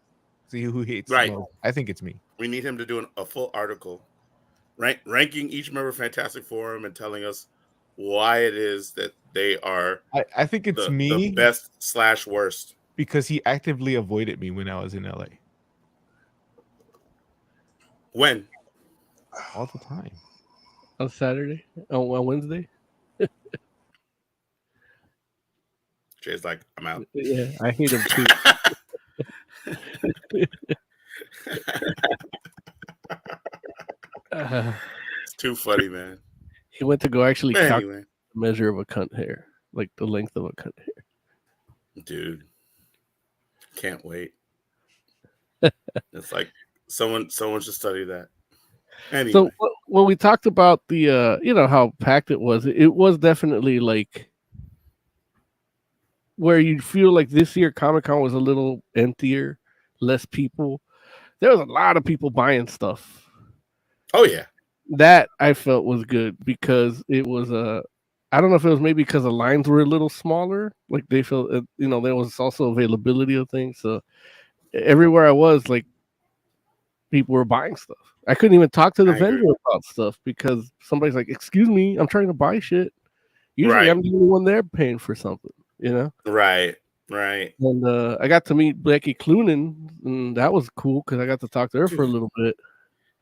See who hates Right. most. I think it's me. We need him to do a full article, ranking each member of Fantastic Forum and telling us why it is that they are I think it's the me best / worst. because he actively avoided me when I was in LA When? all the time. On Saturday, on Wednesday. Jay's like, I'm out. Yeah, I hate him too. It's too funny, man. He went to go actually But calculate anyway, the measure of a cunt hair, like the length of a cunt hair. dude, can't wait. It's like someone should study that. Anyway, So when we talked about the, how packed it was definitely like where you feel like this year Comic-Con was a little emptier, less people. There was a lot of people buying stuff. oh yeah, That I felt was good because it was I don't know if it was maybe because the lines were a little smaller. Like they felt, there was also availability of things. So everywhere I was, like people were buying stuff. I couldn't even talk to the I agree. vendor about stuff because somebody's like, "Excuse me, I'm trying to buy shit." Usually, Right. I'm the only one there paying for something, right. And I got to meet Becky Cloonan, and that was cool because I got to talk to her for a little bit.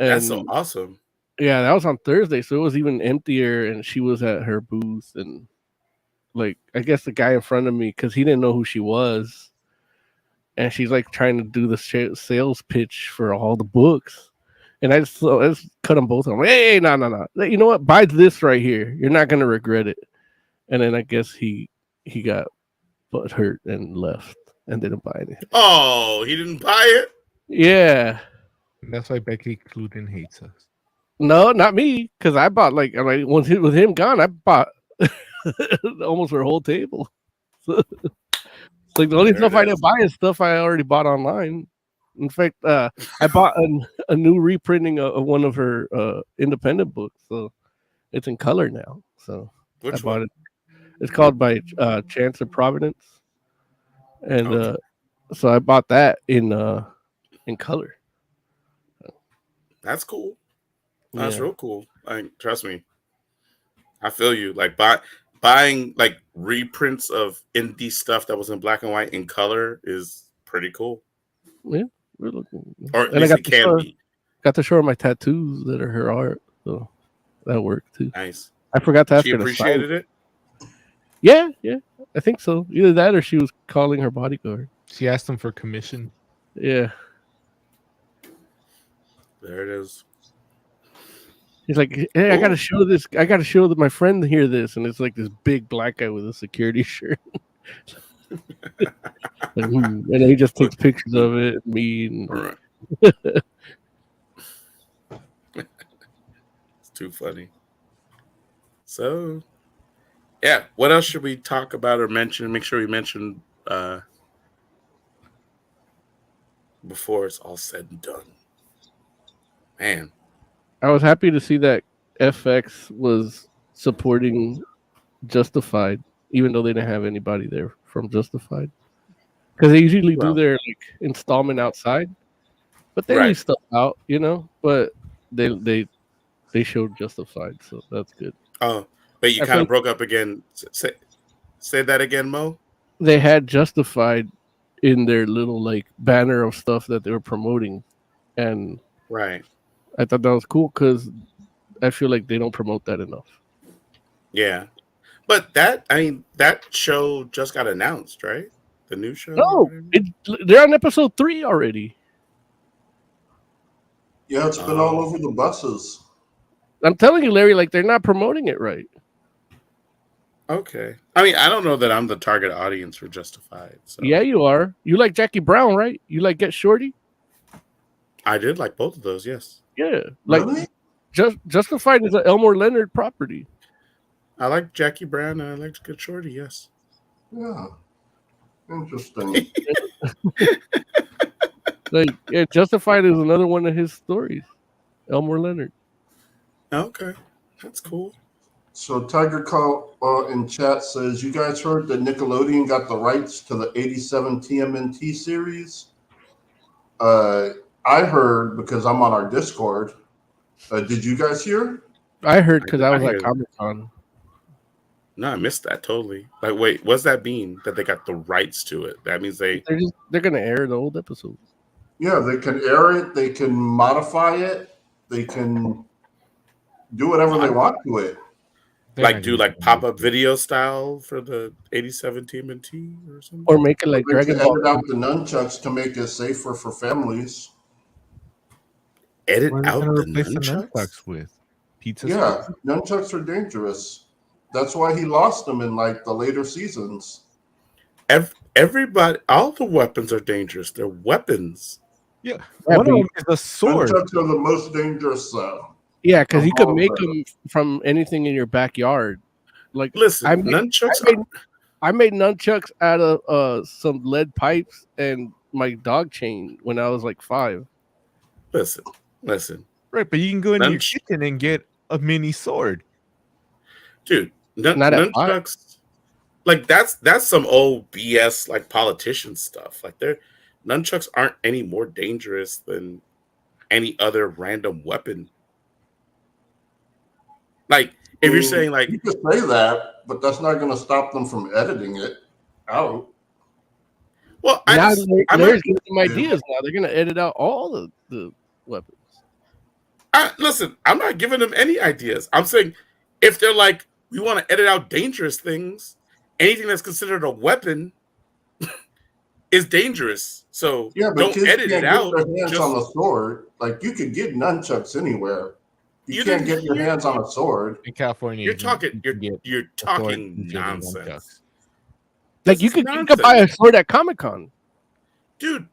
And That's so awesome. yeah, that was on Thursday, so it was even emptier, and she was at her booth, and like I guess the guy in front of me, because he didn't know who she was, and she's like trying to do the sales pitch for all the books, and I just cut them both. I'm like, hey, no, you know what? Buy this right here. You're not gonna regret it. And then I guess he got butt hurt and left and didn't buy anything. Oh, he didn't buy it. Yeah. That's why Becky Cloonan hates us. No, not me, because I bought with him gone, I bought almost her whole table. So, like the only There stuff it I is. didn't buy is stuff I already bought online. In fact, I bought a new reprinting of one of her independent books, so it's in color now. So I Which bought one? it. It's called by Chance of Providence, and Okay. so I bought that in color. That's cool. That's Yeah. real cool. Like, trust me, I feel you. Like buying like reprints of indie stuff that was in black and white in color is pretty cool. Yeah, really cool. Or at And I least got it to can show- be. Got to show her my tattoos that are her art, so that worked too. Nice. I forgot to ask She her to sign. appreciated it. Yeah, I think so. Either that or she was calling her bodyguard. She asked him for commission. Yeah, There it is. he's like, "Hey, I gotta show this. I gotta show my friend here this," and it's like this big black guy with a security shirt. And then he just takes pictures of it, me, and All right. It's too funny. So, yeah. What else should we talk about or mention? Make sure we mention before it's all said and done. Man, I was happy to see that FX was supporting Justified, even though they didn't have anybody there from Justified. Because they usually do Well. their installment outside, but they Right. leave stuff out, But they showed Justified, so that's good. oh, but you I kind of think- broke up again. Say that again, Mo. They had Justified in their little banner of stuff that they were promoting, and Right. I thought that was cool because I feel like they don't promote that enough. Yeah. But that show just got announced, right? The new show. No, they're on episode 3 already. Yeah, it's been all over the buses. I'm telling you, Larry, like they're not promoting it right. Okay. I mean, I don't know that I'm the target audience for Justified. So. Yeah, you are. You like Jackie Brown, right? You like Get Shorty? I did like both of those, yes. Yeah. Like Really? Justified is an Elmore Leonard property. I like Jackie Brown and I like Good Shorty, yes. Yeah. Interesting. Like, yeah, Justified is another one of his stories. Elmore Leonard. Okay. That's cool. So Tiger Call in chat says, you guys heard that Nickelodeon got the rights to the 87 TMNT series? I heard because I'm on our Discord. Did you guys hear? I heard because I was I at heard. Comic-Con. No, I missed that totally. Like, wait, what's that mean that they got the rights to it? That means they're gonna air the old episodes. Yeah, they can air it. They can modify it. They can do whatever they want to it. like do like pop-up video style for the 87 TMNT or something? Or make it like They Dragon can Ball. edit out the nunchucks to make it safer for families. Edit What are they out gonna the replace the nunchucks? nunchucks with? Pizza. Yeah, sticks? nunchucks are dangerous. That's why he lost them in like the later seasons. Everybody, all the weapons are dangerous. They're weapons. Yeah. Yeah, One but of you- them is a sword. Nunchucks are the most dangerous, though. Yeah, because you could all make of them from anything in your backyard. Like Listen, I made- nunchucks. I made nunchucks out of some lead pipes and my dog chain when I was like 5. Listen, Right, but you can go into your Nunch- kitchen and get a mini sword. dude. Not at five. Nunchucks. Like that's some old BS like politician stuff. Like nunchucks aren't any more dangerous than any other random weapon. Like if you're saying like You could say that, but that's not going to stop them from editing it out. well, Now I'm Larry's not- giving them ideas now. They're gonna edit out all the weapons. listen, I'm not giving them any ideas. I'm saying if they're like, we want to edit out dangerous things, anything that's considered a weapon is dangerous. So Yeah, but don't kids edit can't it out. get their hands Just- on a sword. Like you could get nunchucks anywhere. You You can't didn't get your hear- hands on a sword. In California, You're you talking. can get You're a sword talking and get a nonsense, nunchucks. Like This you is could buy a nonsense. sword at Comic-Con. dude.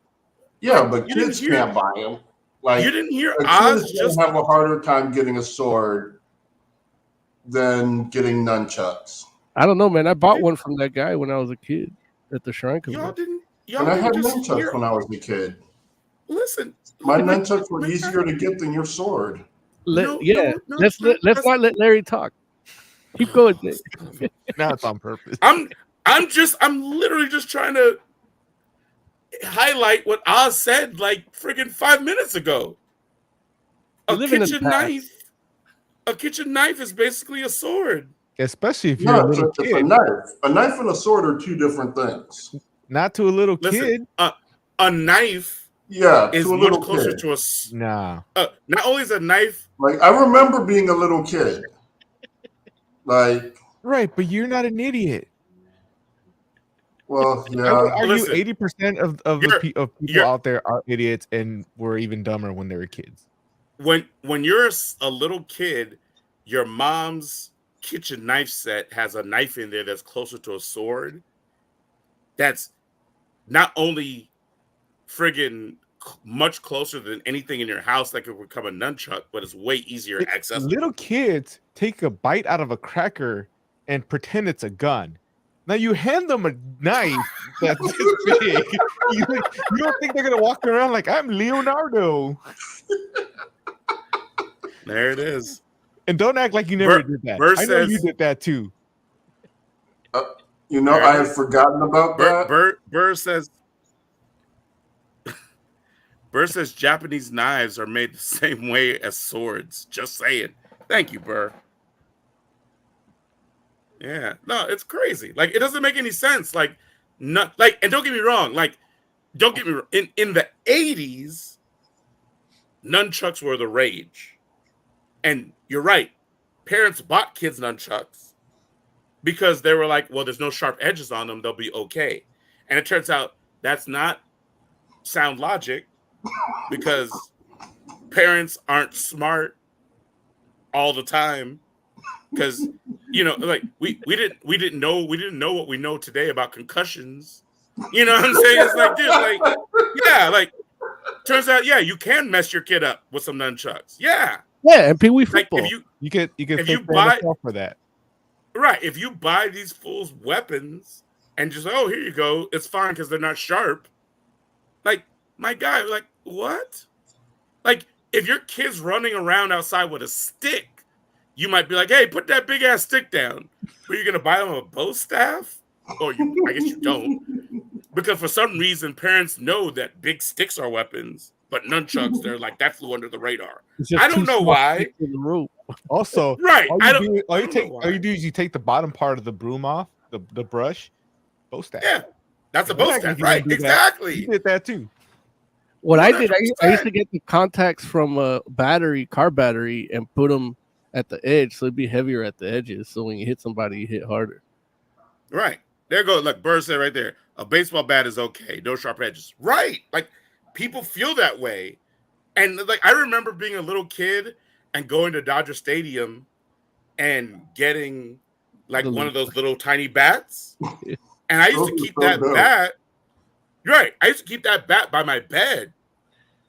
Yeah, but You didn't kids hear- can't buy them. Like You didn't hear kids Oz just have a harder time getting a sword than getting nunchucks. I don't know, man. I bought one from that guy when I was a kid at the Shrine y'all Convention. didn't. And I had just nunchucks hear. when I was a kid. Listen, My like, nunchucks were easier to get than your sword. No, Let's not let Larry talk. Keep going, Nick. Now it's on purpose. I'm literally just trying to highlight what Oz said like friggin' 5 minutes ago. You live in the Kitchen past. knife. A kitchen knife is basically a sword. Especially if you're No, a it's little a kid. knife. A knife and a sword are two different things. Not to a little Listen, kid. a knife Yeah, is to a much little closer kid. to a. Nah. Not only is a knife. Like I remember being a little kid. Like, Right, but you're not an idiot. well, I would yeah. argue Listen, 80% of people you're- out there are idiots and were even dumber when they were kids. When you're a little kid, your mom's kitchen knife set has a knife in there that's closer to a sword. That's not only friggin' much closer than anything in your house that could become a nunchuck, but it's way easier accessible. Little kids take a bite out of a cracker and pretend it's a gun. Now you hand them a knife that's this big. You don't think they're gonna walk around like I'm Leonardo? There it is. And don't act like you never Bert- did that. Bert I know you says- did that too. You know, I had forgotten about that. Burr says Japanese knives are made the same way as swords. Just saying. Thank you, Burr. Yeah, no, it's crazy. Like it doesn't make any sense. Like, not like, and don't get me wrong. Like, don't get me wrong. In the 80s, nunchucks were the rage, and you're right. Parents bought kids nunchucks, because they were like, well, there's no sharp edges on them, they'll be okay. And it turns out that's not sound logic, because parents aren't smart all the time. Because, you know, like we didn't know what we know today about concussions. You know what I'm saying? It's like, dude, like, yeah, like, turns out, yeah, you can mess your kid up with some nunchucks. Yeah. Yeah, and Pee-wee Like, football. You can if thank you the buy- NFL for that. Right. If you buy these fools weapons and just, oh, here you go, it's fine because they're not sharp. Like, my guy, like, what? Like, if your kid's running around outside with a stick, you might be like, hey, put that big ass stick down. But you're gonna buy them a bow staff? Or I guess you don't. Because for some reason, parents know that big sticks are weapons, but nunchucks, they're like, that flew under the radar. It's just I don't two know small why. sticks in the rope. Also, Right. all I you don't, do, all I you don't know take, why. all you do is you take the bottom part of the broom off, the brush, bow staff. Yeah. That's a Yeah, bow exactly. staff. You Right. do that. Exactly. You did that too. What I did, I used 100%. to get the contacts from a car battery, and put them at the edge, so it'd be heavier at the edges. So when you hit somebody, you hit harder. Right. There goes, like Bird said right there. A baseball bat is okay. No sharp edges. Right. Like, people feel that way. And like, I remember being a little kid and going to Dodger Stadium and getting like one of those little tiny bats. And I used to Those are keep so that dope. bat. Right. I used to keep that bat by my bed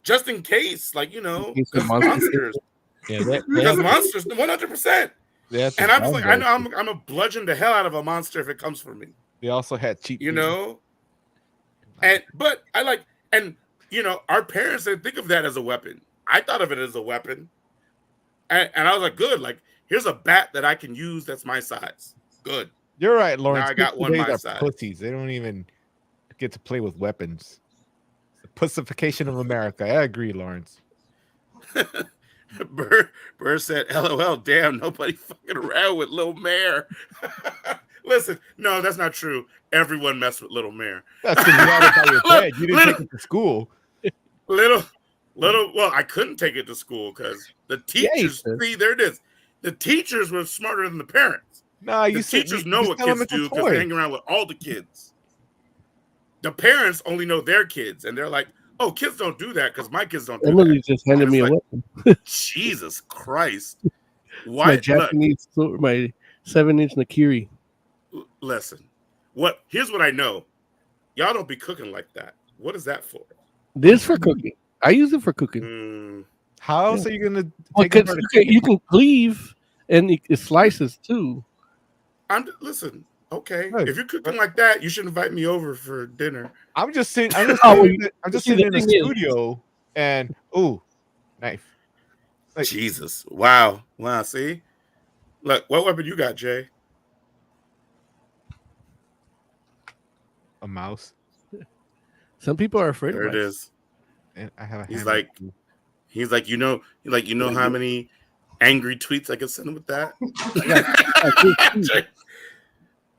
just in case, like, you know, In case the 'cause monster- monsters. Yeah, that, Because monsters, 100%. that's And I'm just like, I know I'm a bludgeon the hell out of a monster if it comes for me. They also had cheap, You food. know? But I like, and you know, our parents didn't think of that as a weapon. I thought of it as a weapon. And I was like, good, like, here's a bat that I can use that's my size. Good. You're right, Lawrence. Now I got Kids one today my are size. pussies. They don't even get to play with weapons. The pussification of America. I agree, Lawrence. Burr said, LOL, damn, nobody fucking around with Lil Mare. Listen, no, that's not true. Everyone messed with Little Mare. That's because you had it by your bed. You didn't take it to school. Little, well, I couldn't take it to school because the teachers, could. see, there it is. The teachers were smarter than the parents. Nah, The teachers know what kids do because they hang around with all the kids. The parents only know their kids, and they're like, "Oh, kids don't do that because my kids don't do Emily that." just handed And me a it's weapon. Jesus Christ! My Why? Look, Japanese, my 7-inch Nakiri. listen. Here's what I know. Y'all don't be cooking like that. What is that for? This for cooking. I use it for cooking. Mm, How else are you gonna take Because apart you can cleave, and it slices too. listen. Okay, Right. if you're cooking like that, you should invite me over for dinner. I'm just sitting. I'm just Oh, sitting, I'm just see, sitting the in the thing is- studio, and ooh, knife. Like- Jesus! Wow! See, look, what weapon you got, Jay? A mouse. Some people are afraid There of it mice. is. And I have a He's hammer. like, He's like, you know how many angry tweets I can send him with that?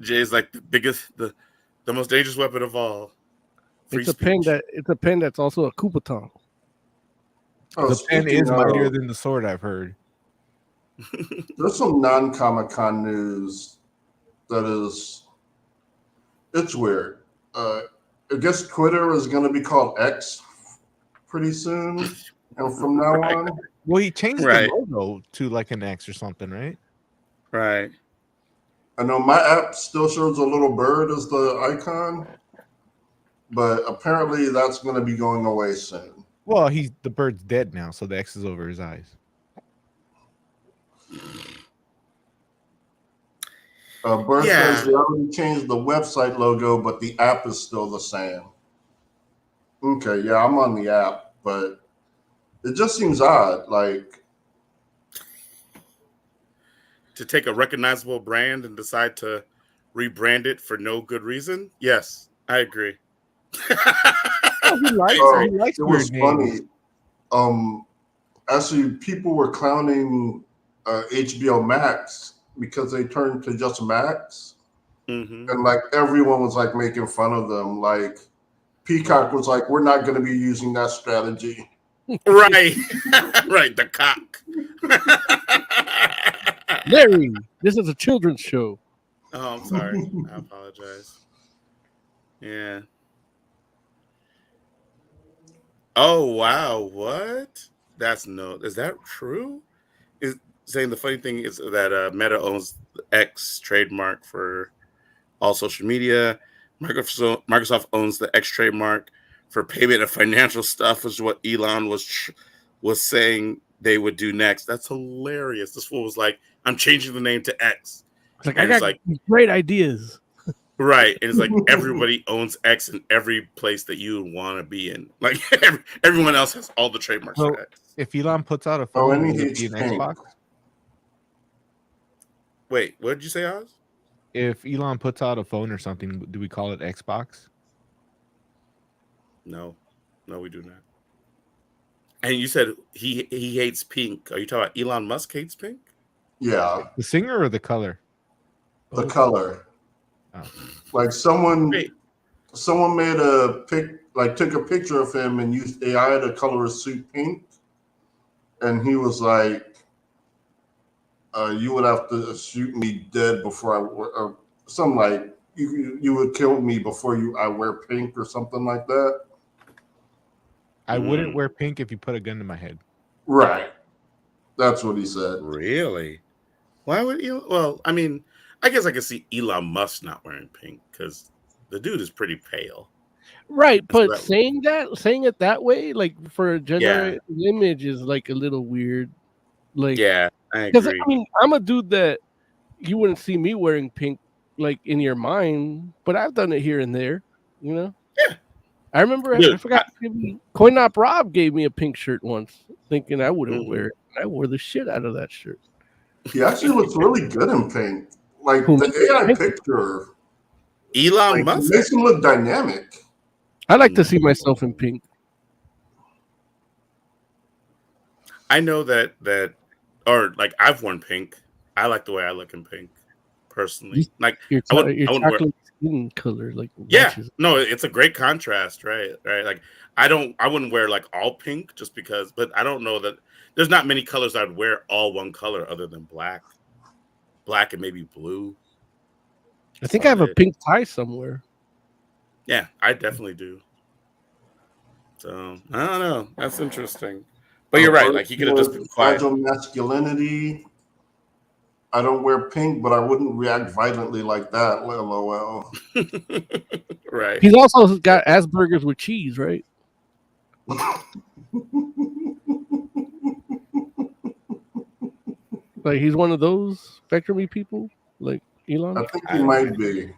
Jay's like the biggest, the most dangerous weapon of all. Free It's a pen speech. it's a pen that's also a Kupaton. Oh, the pen speaking is mightier of, than the sword. I've heard. there's some non-Comic-Con news that is, it's weird. I guess Twitter is going to be called X pretty soon, and from now on, Well, he changed Right. the logo to like an X or something, right? Right. I know my app still shows a little bird as the icon, but apparently that's going to be going away soon. Well, the bird's dead now, so the X is over his eyes. Bird Yeah. says they already changed the website logo, but the app is still the same. Okay, yeah, I'm on the app, but it just seems odd. Like, To take a recognizable brand and decide to rebrand it for no good reason? Yes, I agree. Oh, he likes, Oh, he likes it was weird names. funny. Actually, people were clowning HBO Max because they turned to just Max, Mhm. and like everyone was like making fun of them. Like Peacock was like, "We're not going to be using that strategy." Right. Right. The cock. Larry, this is a children's show. Oh, I'm sorry. I apologize. Yeah. Oh wow, what? Is that true? Is saying the funny thing is that Meta owns the X trademark for all social media. Microsoft owns the X trademark for payment of financial stuff, which is what Elon was saying they would do next. That's hilarious. This fool was like, "I'm changing the name to X," It's like and I it's got like great ideas. right, and it's like everybody owns X in every place that you want to be in. Like everyone else has all the trademarks So for X. if Elon puts out a Oh, phone, and he will it hates be an pink. Xbox? Wait, what did you say, Oz? If Elon puts out a phone or something, do we call it Xbox? No, we do not. And you said he hates pink. Are you talking about Elon Musk hates pink? Yeah, The singer or the color? the color. Oh. Like someone Wait, made a pic, like took a picture of him and used AI to color his suit pink, and he was like, "You would have to shoot me dead before I wear something like you would kill me before I wear pink or something like that." I wouldn't wear pink if you put a gun to my head. Right, that's what he said. really? Why would Elon? Well, I mean, I guess I could see Elon Musk not wearing pink because the dude is pretty pale. Right, but that- saying it that way, like for a Yeah. generated image, is like a little weird. Like, Yeah, I because agree. I mean, I'm a dude that you wouldn't see me wearing pink, like in your mind, but I've done it here and there. You know. Yeah. I remember. Dude, I forgot. Coinop Rob gave me a pink shirt once, thinking I wouldn't Mhm. wear it. I wore the shit out of that shirt. He actually looks really good in pink. Like Who, the AI pink? picture, Elon like, Musk. makes him look dynamic. I like to see myself in pink. I know that or like I've worn pink. I like the way I look in pink, personally. Like Your I wouldn't wear. chocolate skin color, like Yeah, matches. no, it's a great contrast, right? Like I wouldn't wear like all pink just because, but I don't know that there's not many colors I'd wear all one color other than black and maybe blue. I think I have a pink tie somewhere. Yeah, I definitely do. So I don't know. That's interesting. But you're right. Like he could have just been quiet. Fragile masculinity. I don't wear pink, but I wouldn't react violently like that. LOL. Right. He's also got Asperger's with cheese, right? Like he's one of those spectrumy people, like Elon. I think he might be.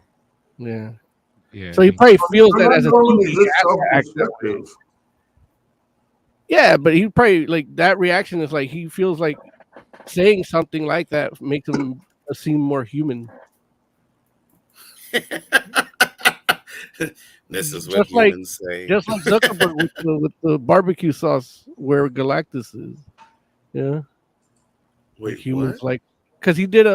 Yeah. Yeah. So he probably feels But that not as a normally teen, he this has to act that way. self-destructive. Yeah, but he probably like that reaction is like he feels like saying something like that makes him seem more human. This is what Just like- humans say. Just like Zuckerberg with the barbecue sauce where Galactus is. Yeah. Wait, Humans what? like because he did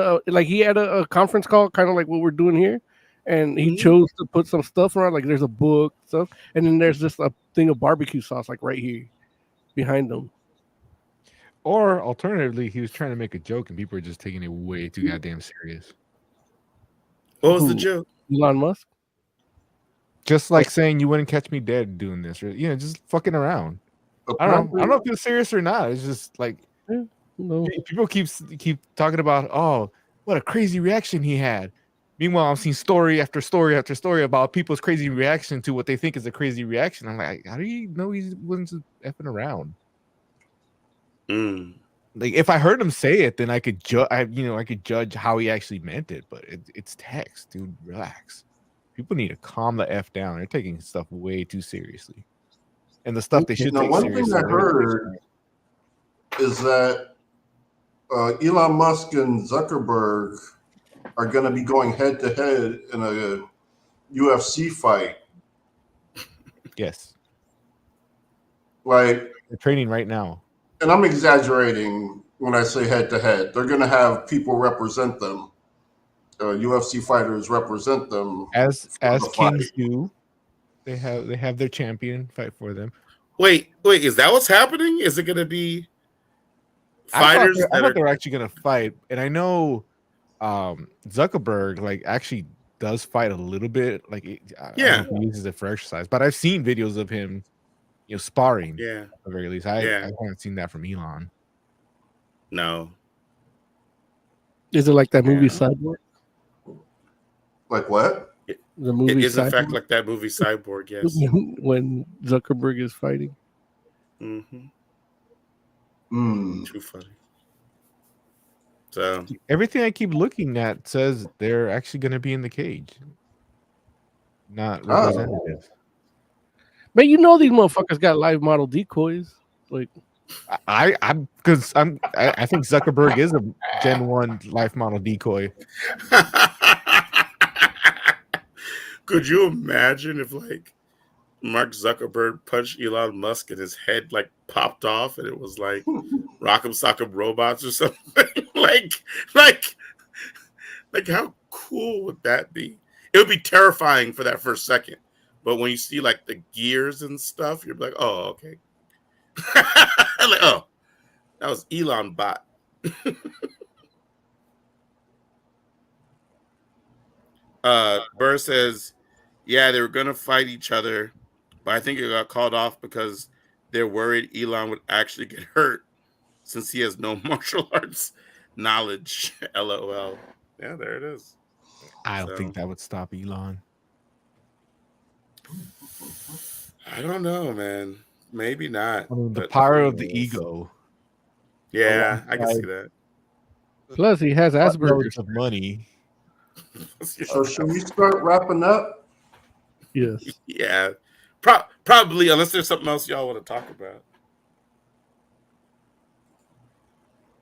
he had a conference call kind of like what we're doing here, and he Mhm. chose to put some stuff around, like there's a book stuff, and then there's just a thing of barbecue sauce like right here behind him. Or alternatively, he was trying to make a joke and people are just taking it way too goddamn serious. What was the Who? joke? Elon Musk. Just like saying you wouldn't catch me dead doing this, or just fucking around. I don't know if it's serious or not. It's just like No. people keep talking about, oh, what a crazy reaction he had. Meanwhile, I'm seeing story after story after story about people's crazy reaction to what they think is a crazy reaction. I'm like, how do you know he wasn't just effing around? Mm. Like, if I heard him say it, then I could judge. I could judge how he actually meant it. But it's text, dude. Relax. People need to calm the f down. They're taking stuff way too seriously, and the stuff they should take one seriously. thing I heard is that Elon Musk and Zuckerberg are going to be going head to head in a UFC fight. Yes, Like, they're training right now. and I'm exaggerating when I say head to head. They're going to have people represent them. UFC fighters represent them As the fight. kings do. They have their champion fight for them. Wait, is that what's happening? Is it going to be fighters I that thought are they were actually gonna fight, and I know Zuckerberg like actually does fight a little bit. Like, I Yeah. don't know if he uses it for exercise, but I've seen videos of him, sparring. Yeah. At the very least, I Yeah. haven't seen that from Elon. No. Is it like that movie Yeah. Cyborg? Like what? The movie It is in fact Cyborg? like that movie Cyborg. Yes. When Zuckerberg is fighting. Mm-hmm. Hmm. Too funny. So Everything I keep looking at says they're actually going to be in the cage, not Oh. representative. But you know these motherfuckers got live model decoys. Like, I think Zuckerberg is a Gen 1 life model decoy. could you imagine if like Mark Zuckerberg punched Elon Musk and his head like popped off and it was like Rock'em Sock'em Robots or something? like how cool would that be? It would be terrifying for that first second. But when you see like the gears and stuff, you're like, oh, okay. like, oh, that was Elon bot. Burr says, yeah, they were gonna fight each other, but I think it got called off because they're worried Elon would actually get hurt since he has no martial arts knowledge. LOL. Yeah, there it is. I don't think that would stop Elon. I don't know, man. Maybe not. I mean, the but power who of the knows? ego. Yeah, I can see alongside- that. plus he has Asperger's. Buttloads of money. So should we start wrapping up? Yes. Yeah, probably, unless there's something else y'all want to talk about.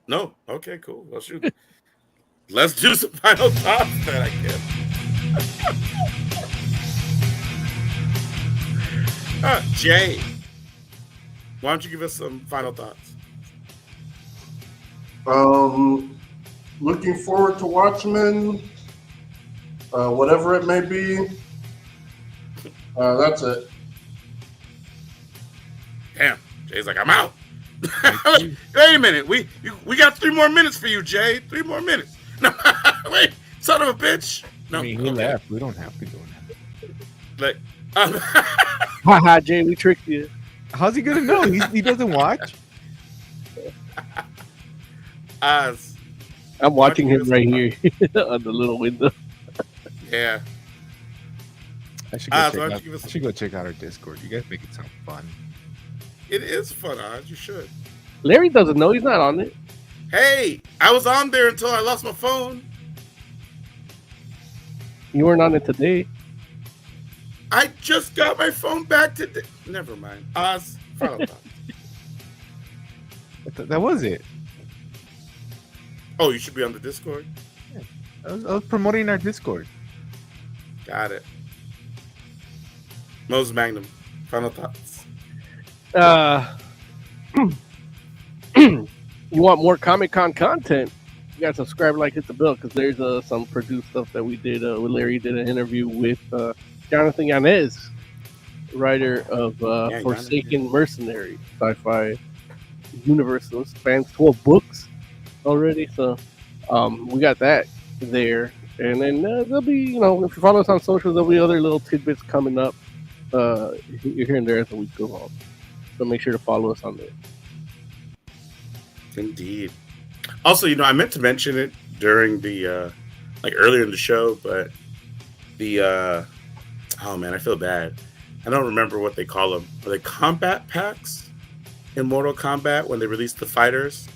No? Okay, cool. Well, shoot. Let's do some final thoughts then, I guess. Jay, why don't you give us some final thoughts? Looking forward to Watchmen. Whatever it may be. That's it. Damn, Jay's like, I'm out. Wait a minute, we got 3 more minutes for you, Jay. 3 more minutes. No, wait, son of a bitch. No, I mean, he okay. left. We don't have to go now. Like, Haha, Jay, we tricked you. How's he gonna know? He doesn't watch. Oz. I'm watching him right here on the little window. Yeah. I should Oz, go, why check don't out, you give us I should go check out our Discord. You guys make it sound fun. It is fun, Oz. You should. Larry doesn't know. He's not on it. Hey, I was on there until I lost my phone. You weren't on it today. I just got my phone back today. Never mind. Oz, final thoughts. That was it. Oh, you should be on the Discord? I was promoting our Discord. Got it. Moses Magnum, final thoughts. You want more Comic-Con content? You gotta subscribe, like, hit the bell, because there's some produced stuff that we did. Larry did an interview with Jonathan Yanez, writer of Forsaken Mercenary, sci-fi universe. It spans 12 books already, so we got that there. And then there'll be, if you follow us on social, there'll be other little tidbits coming up here and there as the week goes on. So make sure to follow us on there. Indeed. Also, I meant to mention it during the earlier in the show, but the oh man, I feel bad. I don't remember what they call them. Are they combat packs in Mortal Kombat when they release the fighters?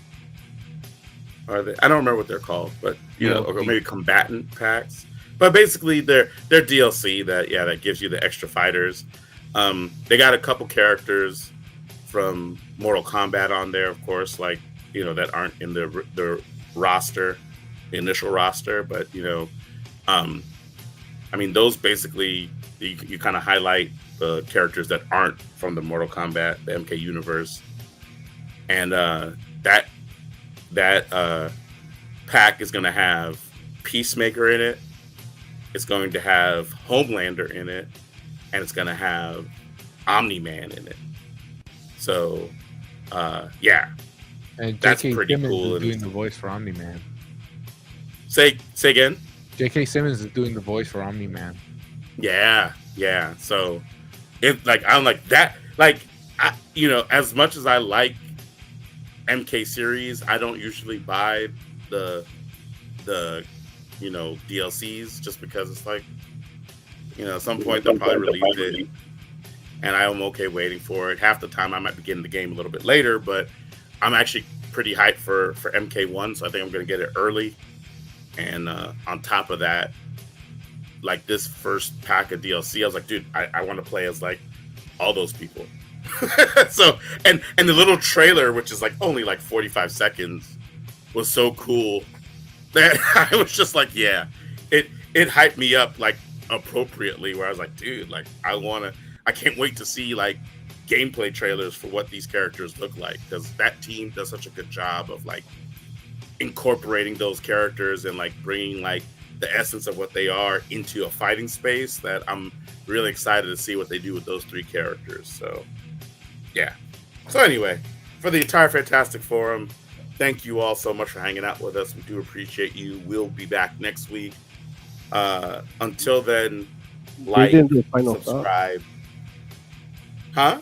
Are they? I don't remember what they're called, but or maybe combatant packs. But basically, they're DLC that gives you the extra fighters. They got a couple characters from Mortal Kombat on there, of course, like that aren't in the roster, the initial roster. But I mean, those basically you kind of highlight the characters that aren't from the Mortal Kombat, the MK universe, and that pack is going to have Peacemaker in it. It's going to have Homelander in it, and it's going to have Omni-Man in it. So, yeah, And that's J.K. pretty Simmons cool. is doing the voice for Omni-Man. Say again. J.K. Simmons is doing the voice for Omni Man. Yeah. So I'm like that. Like as much as I like MK series, I don't usually buy the DLCs just because it's like at some point they'll probably release it, and I'm okay waiting for it. Half the time I might be getting the game a little bit later, but I'm actually pretty hyped for MK1, so I think I'm going to get it early. And on top of that, like this first pack of DLC, I was like, dude, I want to play as like all those people. So and the little trailer, which is like only like 45 seconds, was so cool that I was just like, yeah, it hyped me up like appropriately, where I was like, dude, like I can't wait to see like gameplay trailers for what these characters look like, because that team does such a good job of like incorporating those characters and like bringing like the essence of what they are into a fighting space, that I'm really excited to see what they do with those three characters. So yeah. So anyway, for the entire Fantastic Forum, thank you all so much for hanging out with us. We do appreciate you. We'll be back next week. Until then, like, didn't do a final subscribe. Huh?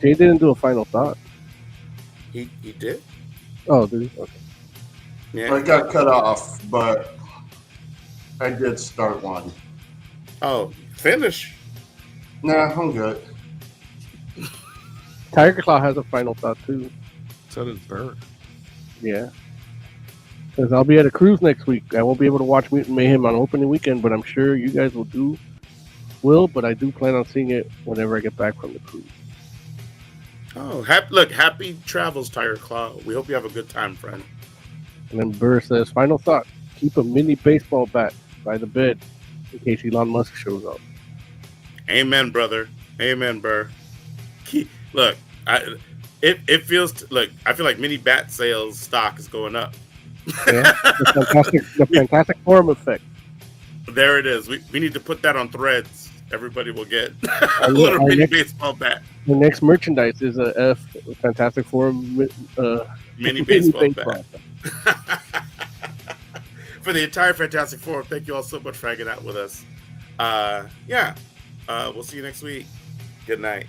Jay didn't do a final thought. He did? Oh, did he? Okay. Yeah. I got cut off, but I did start one. Oh, finish. Nah, I'm good. Tiger Claw has a final thought too. So does Burr. Yeah. Because I'll be at a cruise next week. I won't be able to watch Mutant Mayhem on opening weekend, but I'm sure you guys will. But I do plan on seeing it whenever I get back from the cruise. Oh, happy travels, Tiger Claw. We hope you have a good time, friend. And then Burr says, final thought, keep a mini baseball bat by the bed in case Elon Musk shows up. Amen, brother. Amen, Burr. Look, I feel like mini bat sales stock is going up. Yeah, the fantastic Forum effect. There it is. We need to put that on Threads. Everybody will get a little mini baseball bat. The next merchandise is a Fantastic Forum mini baseball bat. For the entire Fantastic Forum, thank you all so much for hanging out with us. We'll see you next week. Good night.